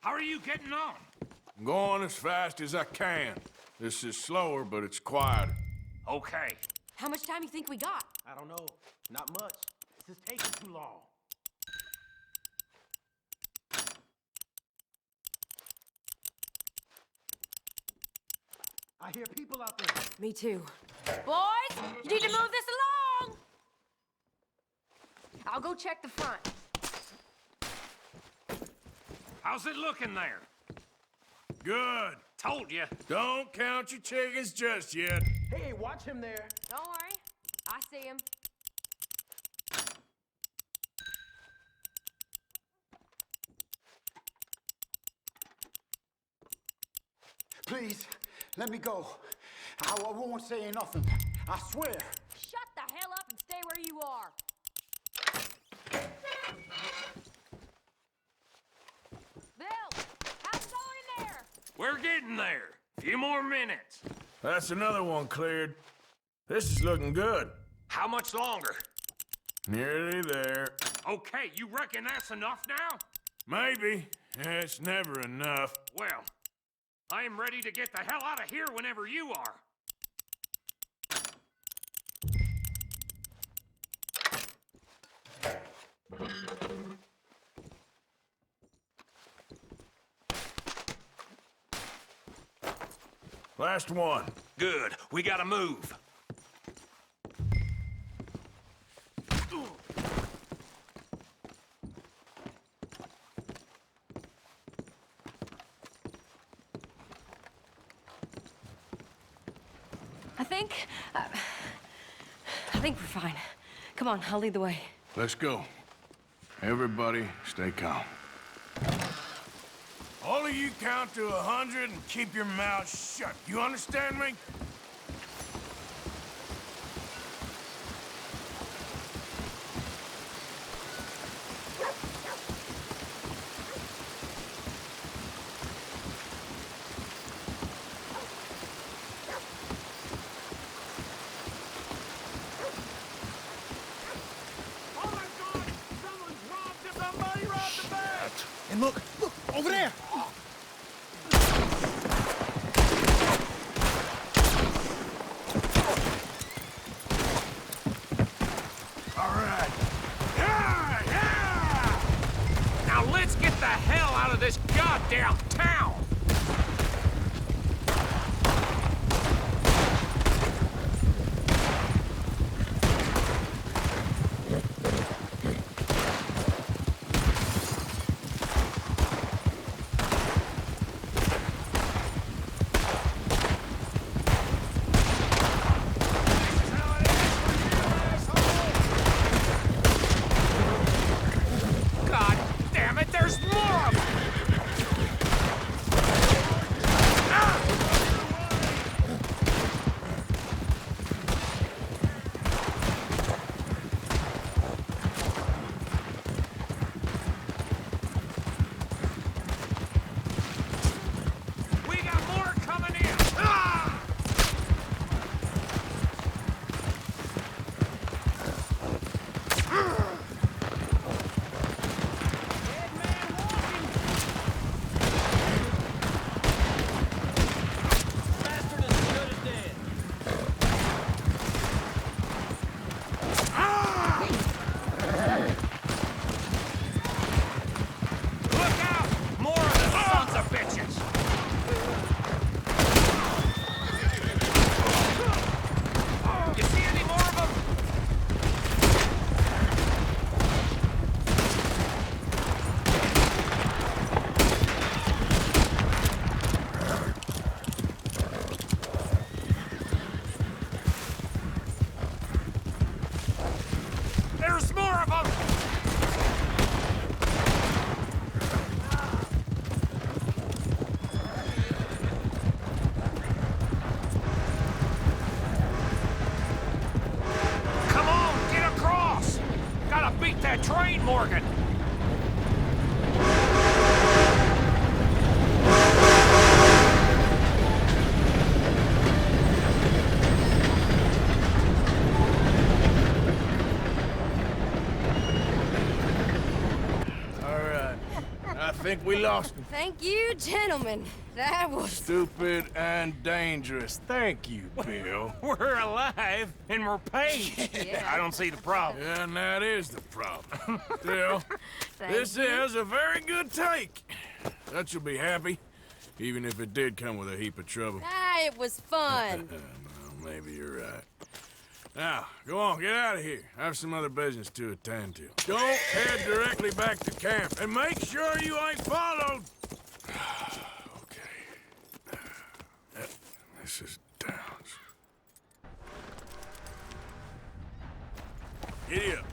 How are you getting on? I'm going as fast as I can. This is slower, but it's quieter. Okay. How much time you think we got? I don't know. Not much. This is taking too long. I hear people out there. Me too. Boys, you need to move this along! I'll go check the front. How's it looking there? Good. Told you. Don't count your chickens just yet. Hey, watch him there. Don't worry. I see him. Please, let me go. I won't say nothing. I swear. Shut the hell up and stay where you are. Bill, how's it going in there? We're getting there. Few more minutes. That's another one cleared. This is looking good. How much longer? Nearly there. Okay, you reckon that's enough now? Maybe. It's never enough. Well, I am ready to get the hell out of here whenever you are. Last one. Good. We gotta move. I think we're fine. Come on, I'll lead the way. Let's go. Everybody, stay calm. All of you count to 100 and keep your mouth shut. You understand me? And look, over there! All right. Yeah, yeah! Now let's get the hell out of this goddamn town! God damn it, there's more of them! think we lost him. Thank you, gentlemen. That was... Stupid and dangerous. Thank you, Bill. We're alive and we're paid. Yeah. I don't see the problem. And that is the problem. Still, this you. is a very good take. That you'll be happy, even if it did come with a heap of trouble. Ah, it was fun. Well, maybe you're right. Now, go on, get out of here. I have some other business to attend to. Don't head directly back to camp, and make sure you ain't followed. Okay. This is Downs. Giddy up.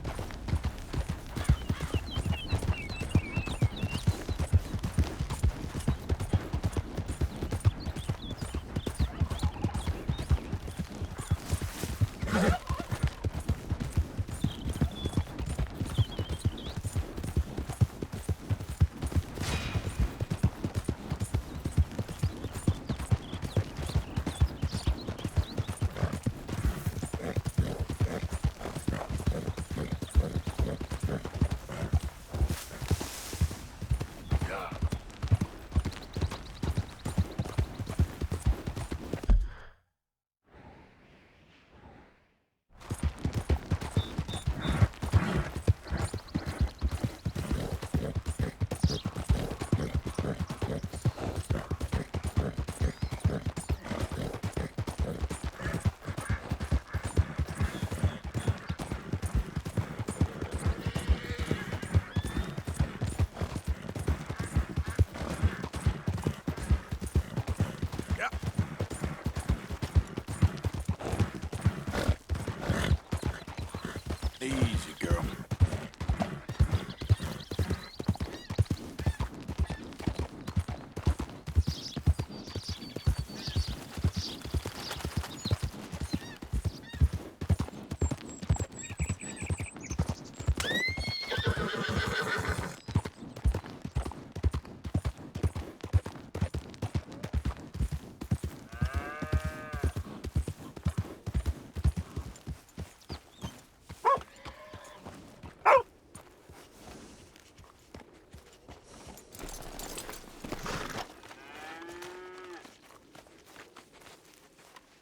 Easy, girl.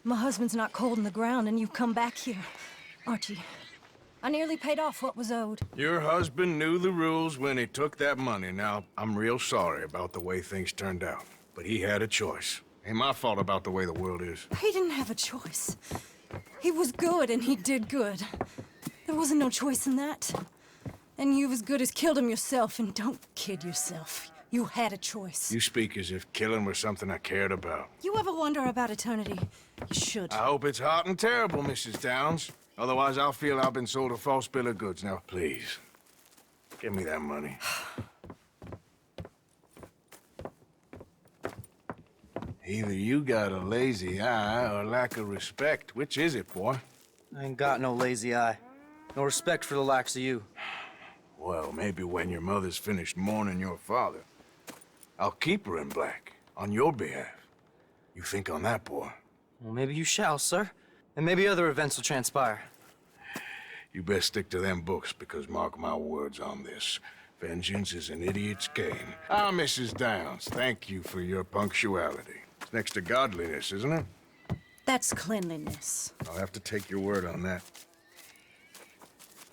My husband's not cold in the ground, and you've come back here, Archie. I nearly paid off what was owed. Your husband knew the rules when he took that money. Now, I'm real sorry about the way things turned out. But he had a choice. Ain't my fault about the way the world is. He didn't have a choice. He was good, and he did good. There wasn't no choice in that. And you've as good as killed him yourself, and don't kid yourself. You had a choice. You speak as if killing was something I cared about. You ever wonder about eternity? You should. I hope it's hot and terrible, Mrs. Downs. Otherwise, I'll feel I've been sold a false bill of goods. Now, please, give me that money. Either you got a lazy eye or lack of respect. Which is it, boy? I ain't got no lazy eye. No respect for the likes of you. Well, maybe when your mother's finished mourning your father, I'll keep her in black, on your behalf. You think on that, boy? Well, maybe you shall, sir. And maybe other events will transpire. You best stick to them books, because mark my words on this. Vengeance is an idiot's game. Ah, Mrs. Downs, thank you for your punctuality. It's next to godliness, isn't it? That's cleanliness. I'll have to take your word on that.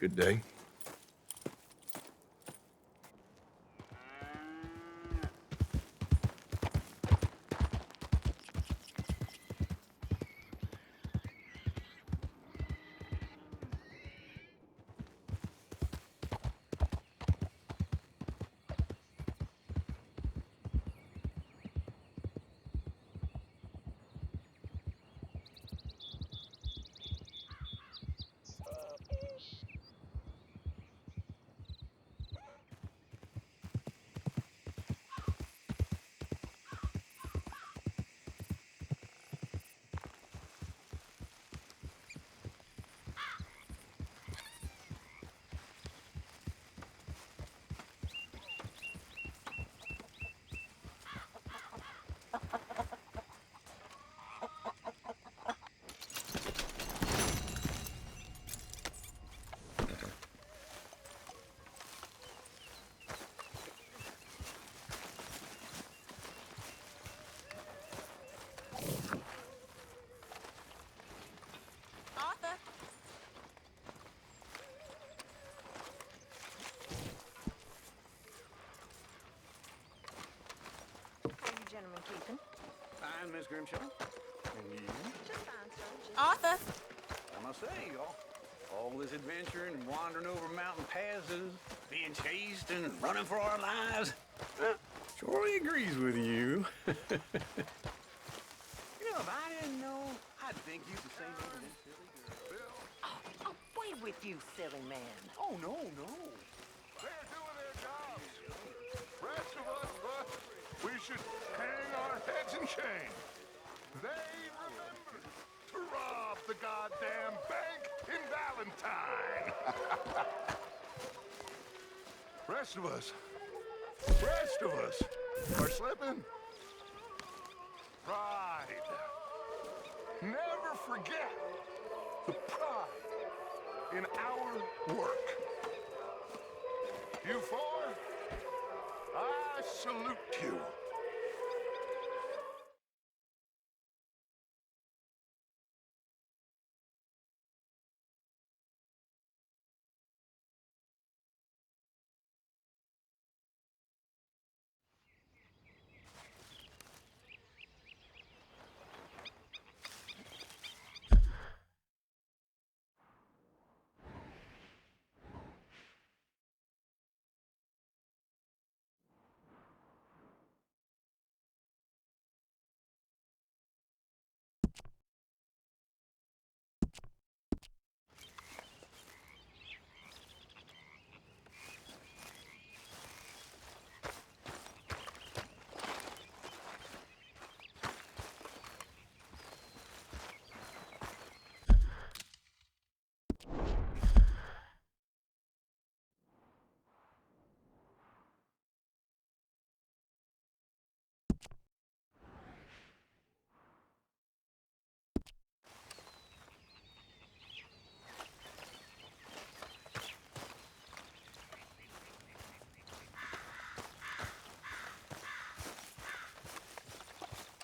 Good day. fine, Miss Grimshaw. And you? Arthur! I must say, all this adventuring and wandering over mountain passes, being chased and running for our lives, Troy agrees with you. You know, if I didn't know, I'd think you the same as this silly girl. Away with you, silly man. Oh, no, no. They're doing their jobs. Rest of us, we should hang our heads in shame. They remembered to rob the goddamn bank in Valentine. Rest of us are slipping. Pride. Never forget the pride in our work. You four, I salute you.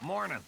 Morning.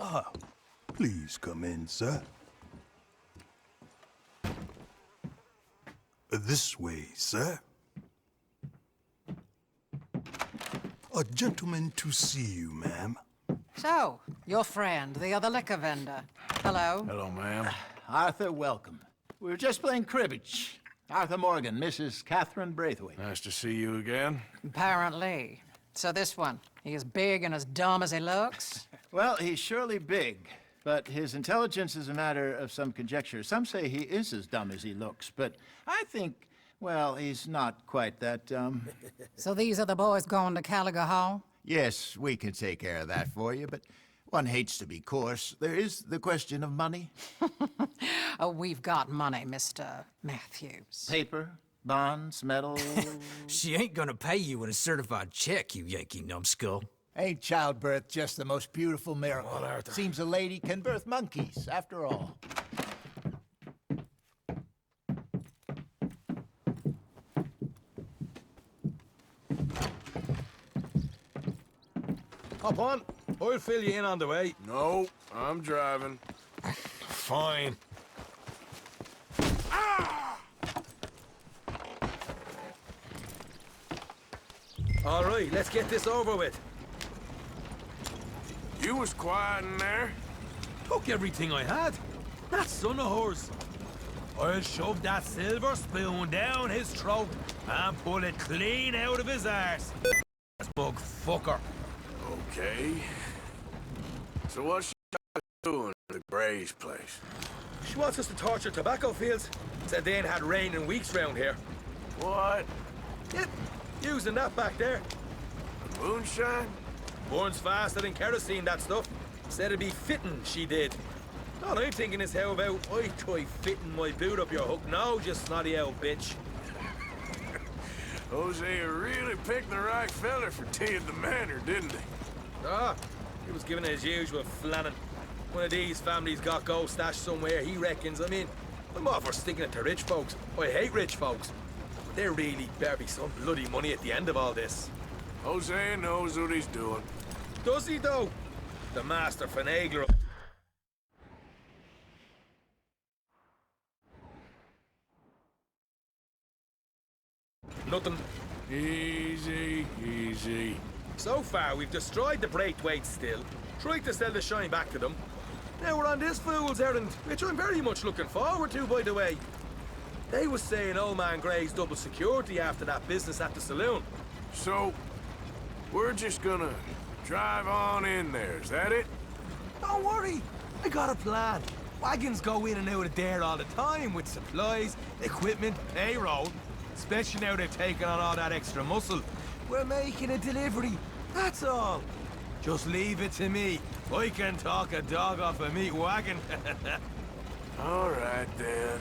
Ah, please come in, sir. This way, sir. A gentleman to see you, ma'am. So, your friend, the other liquor vendor. Hello. Hello, ma'am. Arthur, welcome. We were just playing cribbage. Arthur Morgan, Mrs. Catherine Braithwaite. Nice to see you again. Apparently. So this one, he is big and as dumb as he looks? Well, he's surely big, but his intelligence is a matter of some conjecture. Some say he is as dumb as he looks, but I think, well, he's not quite that dumb. So these are the boys going to Gallagher Hall? Yes, we can take care of that for you, but one hates to be coarse. There is the question of money. Oh, we've got money, Mr. Matthews. Paper, bonds, metal. She ain't gonna pay you in a certified check, you Yankee numbskull. Ain't childbirth just the most beautiful miracle? Seems a lady can birth monkeys, after all. Hop on. I'll fill you in on the way. No, I'm driving. Fine. All right, let's get this over with. You was quiet in there. Took everything I had. That son of hers. I'll shove that silver spoon down his throat and pull it clean out of his arse. Bug fucker. Okay. So what's she doing at the Gray's place? She wants us to torture tobacco fields. Said they ain't had rain in weeks round here. What? Yep, using that back there. Moonshine? Burns faster than kerosene, that stuff. Said it'd be fitting, she did. All I'm thinking is how about I try fitting my boot up your hook now, you snotty old bitch. Hosea really picked the right fella for teeing the manor, didn't he? Ah, he was giving it his usual flannin'. One of these families got gold stashed somewhere, he reckons. I mean, I'm all for sticking it to rich folks. I hate rich folks. But there really better be some bloody money at the end of all this. Hosea knows what he's doing. Does he, though? The master finagler. Nothing. Easy, easy. So far, we've destroyed the Braithwaite still, tried to sell the shine back to them. Now we're on this fool's errand, which I'm very much looking forward to, by the way. They was saying old man Gray's double security after that business at the saloon. So, we're just gonna drive on in there, is that it? Don't worry, I got a plan. Wagons go in and out of there all the time with supplies, equipment, payroll. Especially now they've taken on all that extra muscle. We're making a delivery, that's all. Just leave it to me. I can talk a dog off a meat wagon. All right, then.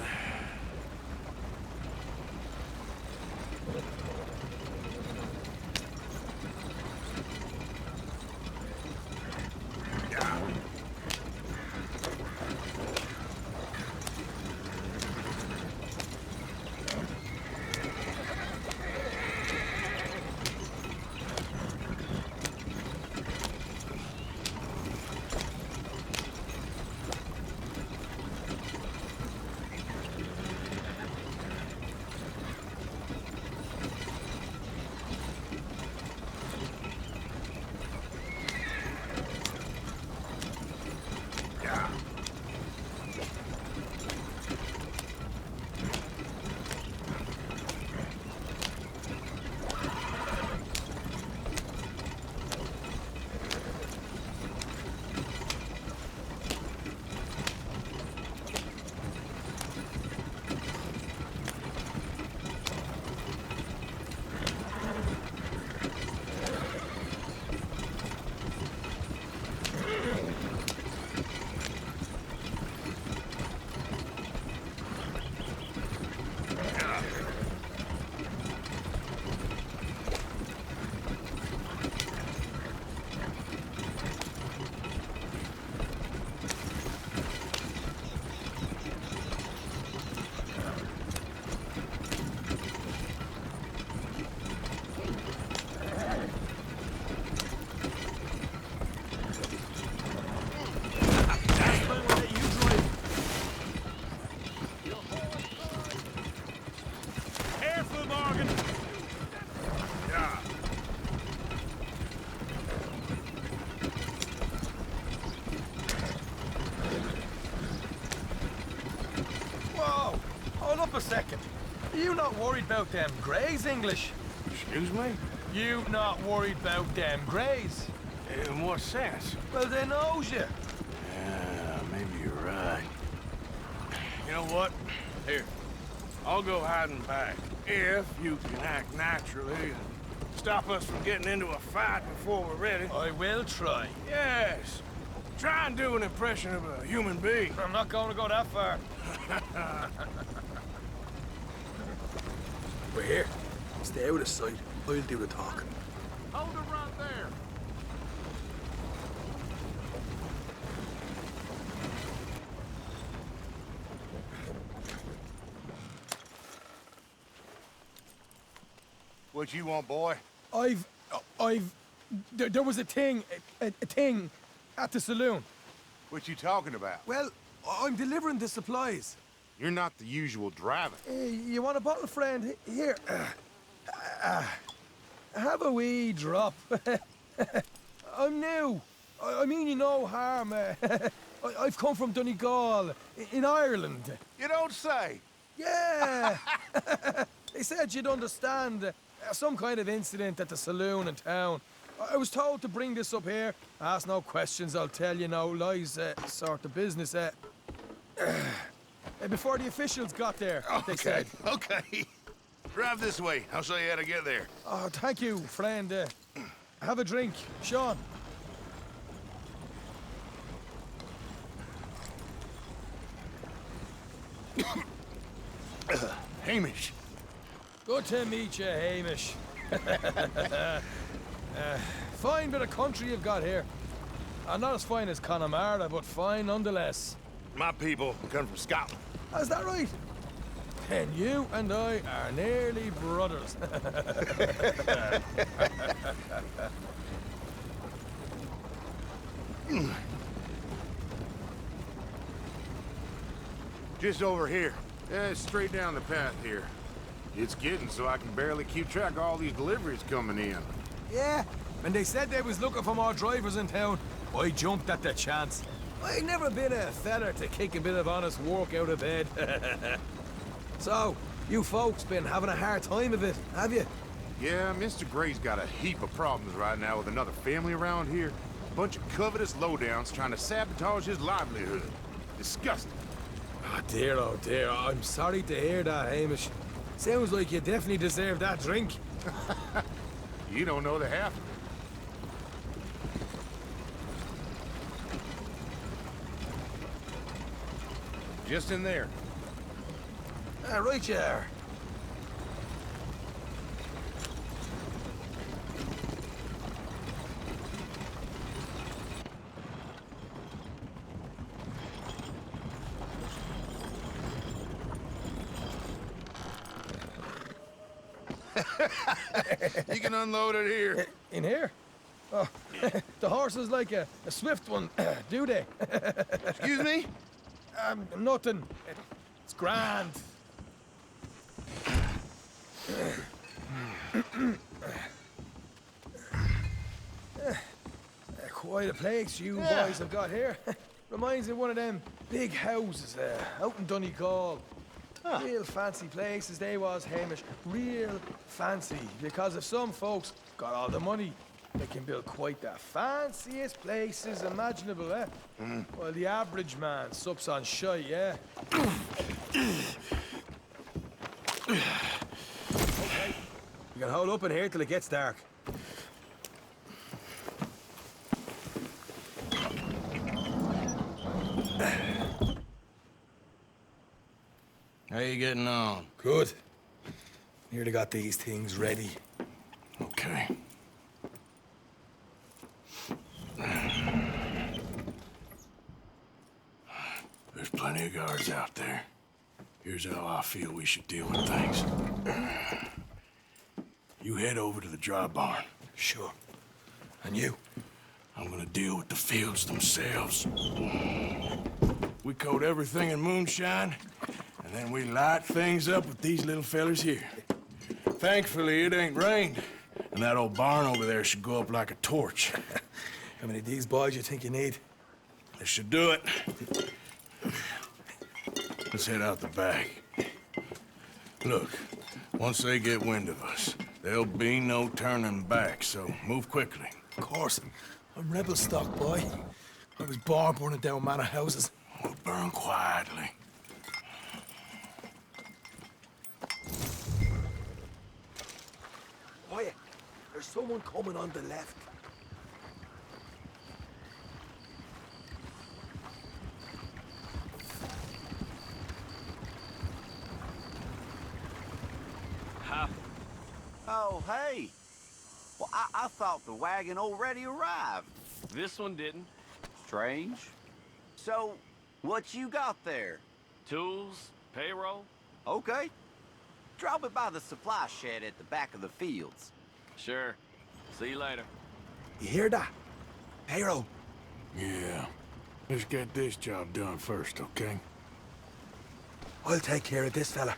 Second. You not worried about them Greys, English? Excuse me? You not worried about them Greys? In what sense? Well, they knows you. Yeah, maybe you're right. You know what? Here, I'll go hiding back. If you can act naturally and stop us from getting into a fight before we're ready. I will try. Yes. Try and do an impression of a human being. I'm not going to go that far. We're here. Stay out of sight. I'll do the talking. Hold it right there. What you want, boy? There was a thing at the saloon. What you talking about? Well, I'm delivering the supplies. You're not the usual driver. You want a bottle, friend? Here. Have a wee drop. I'm new. I mean you no harm. I've come from Donegal, in Ireland. You don't say. Yeah. They said you'd understand. Some kind of incident at the saloon in town. I was told to bring this up here. Ask no questions, I'll tell you no lies, sort of business. Before the officials got there, they said. Okay. Drive this way. I'll show you how to get there. Oh, thank you, friend. Have a drink, Sean. Hamish. Good to meet you, Hamish. Fine bit of country you've got here. Not as fine as Connemara, but fine nonetheless. My people come from Scotland. Is that right? Then you and I are nearly brothers. Just over here. Straight down the path here. It's getting so I can barely keep track of all these deliveries coming in. Yeah, when they said they was looking for more drivers in town, I jumped at the chance. I've never been a feller to kick a bit of honest work out of bed. So, you folks been having a hard time of it, have you? Yeah, Mr. Gray's got a heap of problems right now with another family around here. A bunch of covetous lowdowns trying to sabotage his livelihood. Disgusting. Oh dear, I'm sorry to hear that, Hamish. Sounds like you definitely deserve that drink. You don't know the half of it. Just in there. Right you are. You can unload it here. In here? Oh, the horse is like a swift one, do they? Excuse me? Nothing. It's grand. Quite a place you boys have got here. Reminds me of one of them big houses out in Donegal. Real fancy places they was, Hamish. Real fancy. Because if some folks got all the money, they can build quite the fanciest places imaginable, eh? Well, the average man sups on shite, yeah? Okay. You can hold up in here till it gets dark. How you getting on? Good. Nearly got these things ready. Okay. There's plenty of guards out there. Here's how I feel we should deal with things. You head over to the dry barn. Sure. And you? I'm gonna deal with the fields themselves. We coat everything in moonshine, and then we light things up with these little fellers here. Thankfully, it ain't rained, and that old barn over there should go up like a torch. How many of these boys you think you need? This should do it. Let's head out the back. Look, once they get wind of us, there'll be no turning back, so move quickly. Of course. I'm rebel stock, boy. I was born burning down manor houses. We'll burn quietly. Quiet. There's someone coming on the left. Oh, hey. Well, I thought the wagon already arrived. This one didn't. Strange. So, what you got there? Tools, payroll. Okay. Drop it by the supply shed at the back of the fields. Sure. See you later. You hear that? Payroll. Yeah. Let's get this job done first, okay? I'll take care of this fella.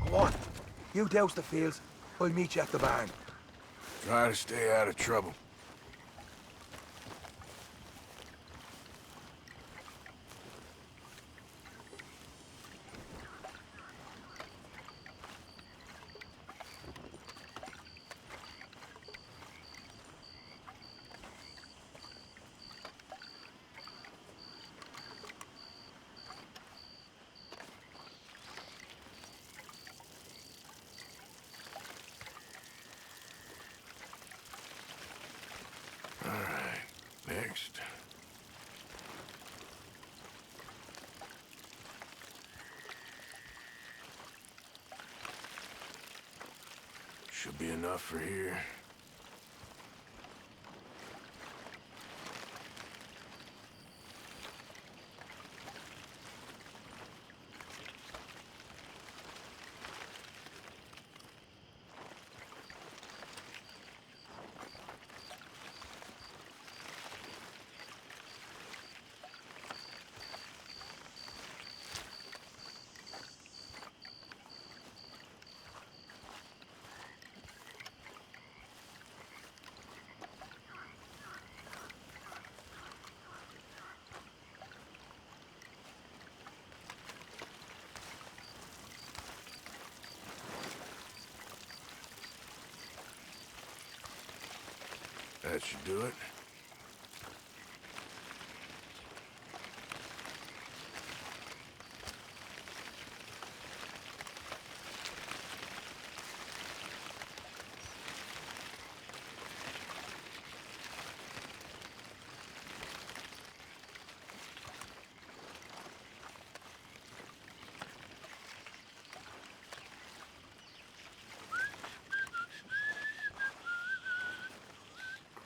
Come on. You douse the fields. I'll meet you at the barn. Try to stay out of trouble. Next. Should be enough for here. That should do it.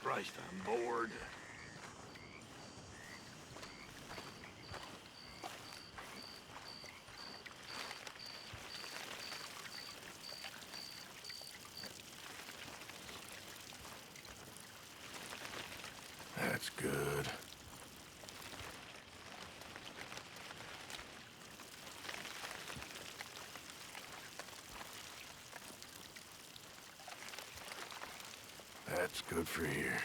Christ, I'm bored. That's good. That's good for here.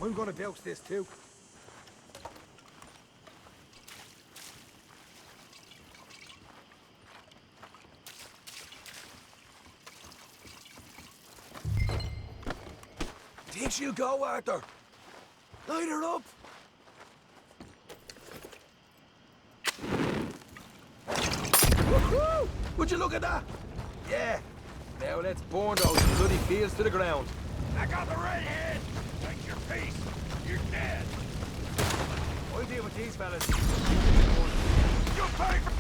I'm gonna douse this too. Think she'll go, Arthur? Light her up! Woohoo! Would you look at that? Yeah. Now let's burn those bloody fields to the ground. I got the redhead! Take your piece. You're dead. I'll deal with these fellas. You'll pay for...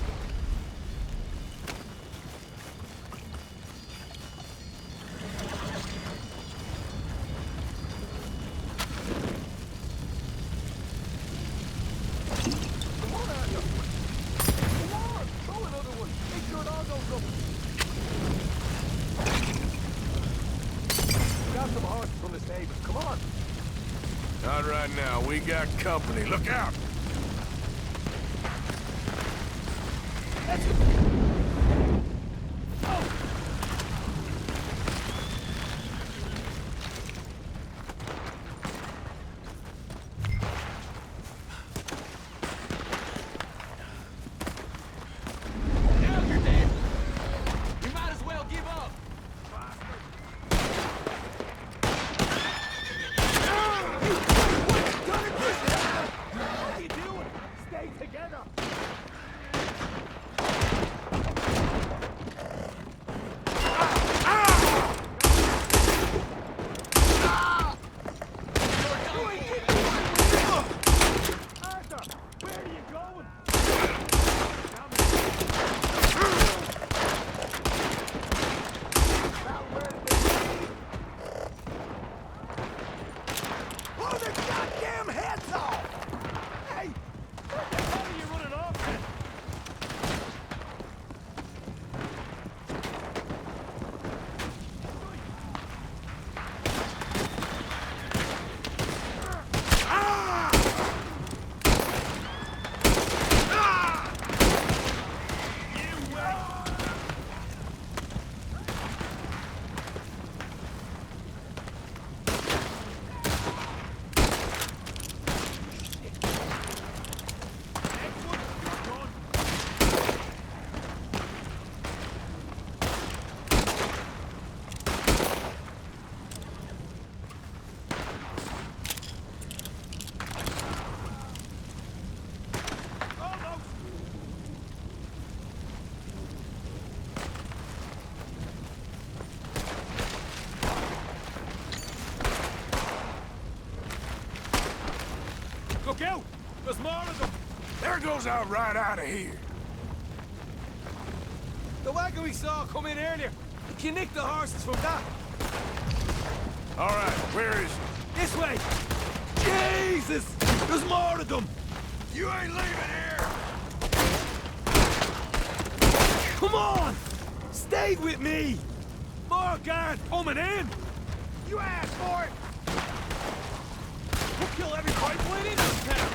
Not right now. We got company. Look out! Now you're dead. You might as well give up. What are you doing? Stay together. Arthur, where are you going? Blow their goddamn heads off! Hey! What the hell are you running off at? Look out! There's more of them! There goes out right out of here. The wagon we saw come in earlier. Can you nick the horses from that? All right, where is it? This way! Jesus! There's more of them! You ain't leaving here! Come on! Stay with me! More guards coming in! You asked for it! We'll kill every pipeline in this town!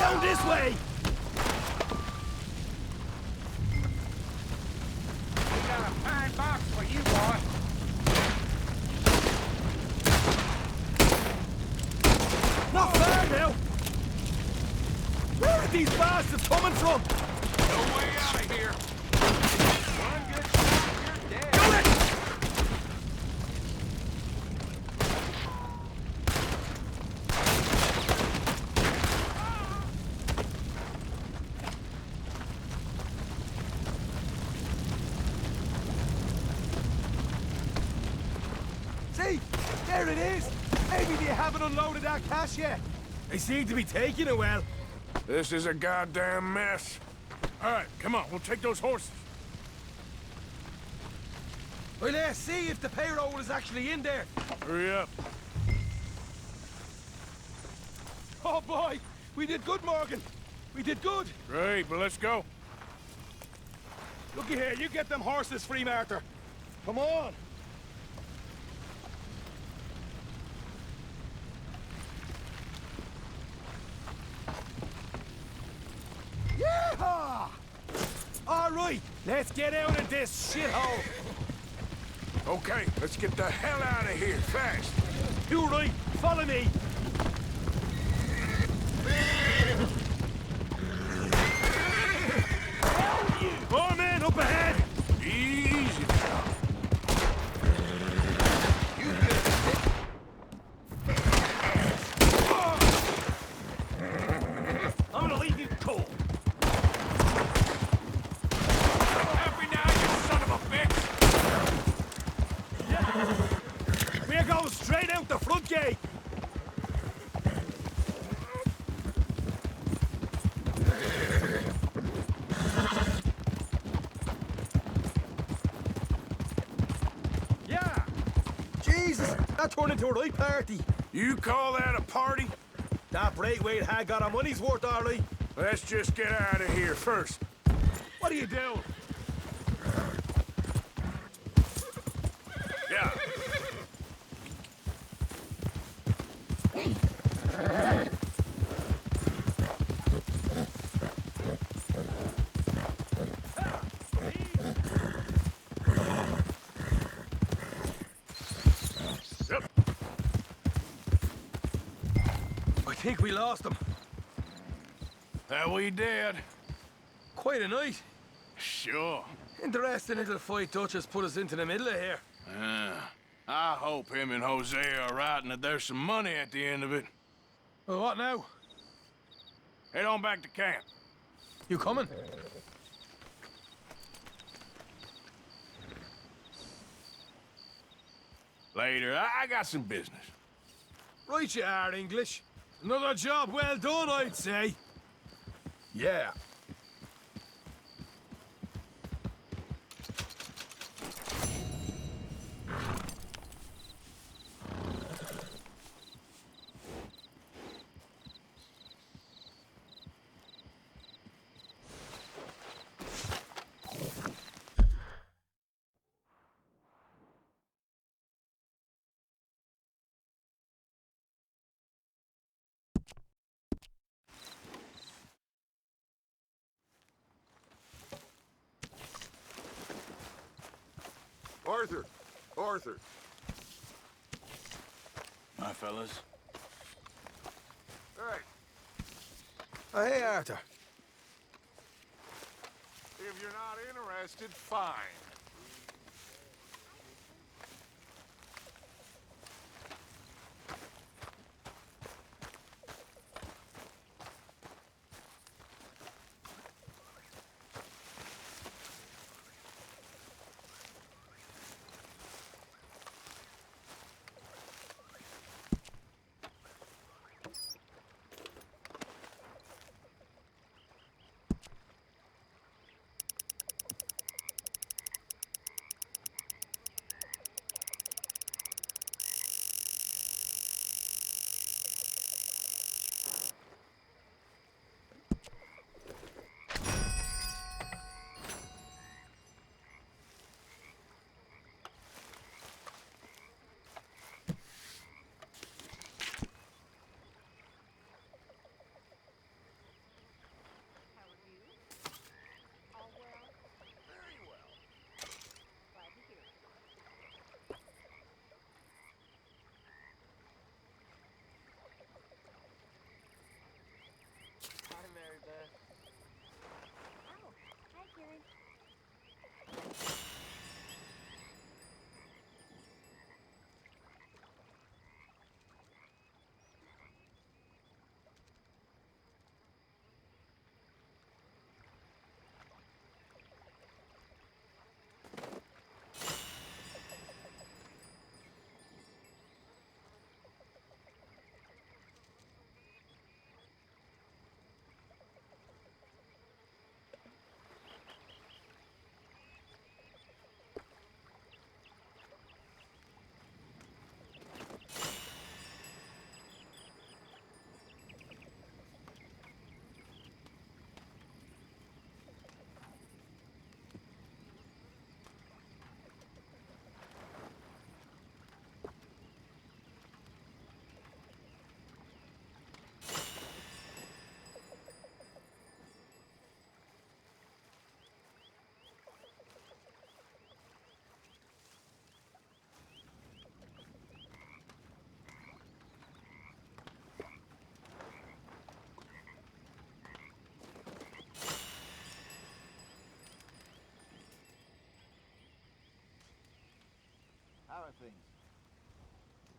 Down this way! We got a fine box for you, boy. Not far now! Where are these bastards coming from? No way out of here. One good shot, you're dead. Got it! See? There it is! Maybe they haven't unloaded that cash yet. They seem to be taking it well. This is a goddamn mess. All right, come on. We'll take those horses. Well, let's see if the payroll is actually in there. Hurry up. Oh, boy! We did good, Morgan. We did good. Great, but let's go. Looky here, you get them horses free, Arthur. Come on. Yeehaw! All right, let's get out of this shithole. Okay, let's get the hell out of here, fast. You right, follow me. More men up ahead. Easy now. I'm gonna leave you cold. Happy now, you son of a bitch! We're going straight out the front gate. Yeah. Jesus, that turned into a right party. You call that a party? That Braithwaite had got our money's worth, all right. Let's just get out of here first. What are you doing? Yeah. I think we lost him. That we did. Quite a night. Sure. Interesting little fight Dutch has put us into the middle of here. I hope him and Jose are right and that there's some money at the end of it. Well, what now? Head on back to camp. You coming? Later. I got some business. Right you are, English. Another job well done, I'd say. Yeah. Arthur! Arthur! My fellas. Hey, Oh, hey, Arthur. if you're not interested, fine. things?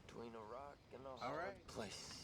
Between a rock and a All hard right. place.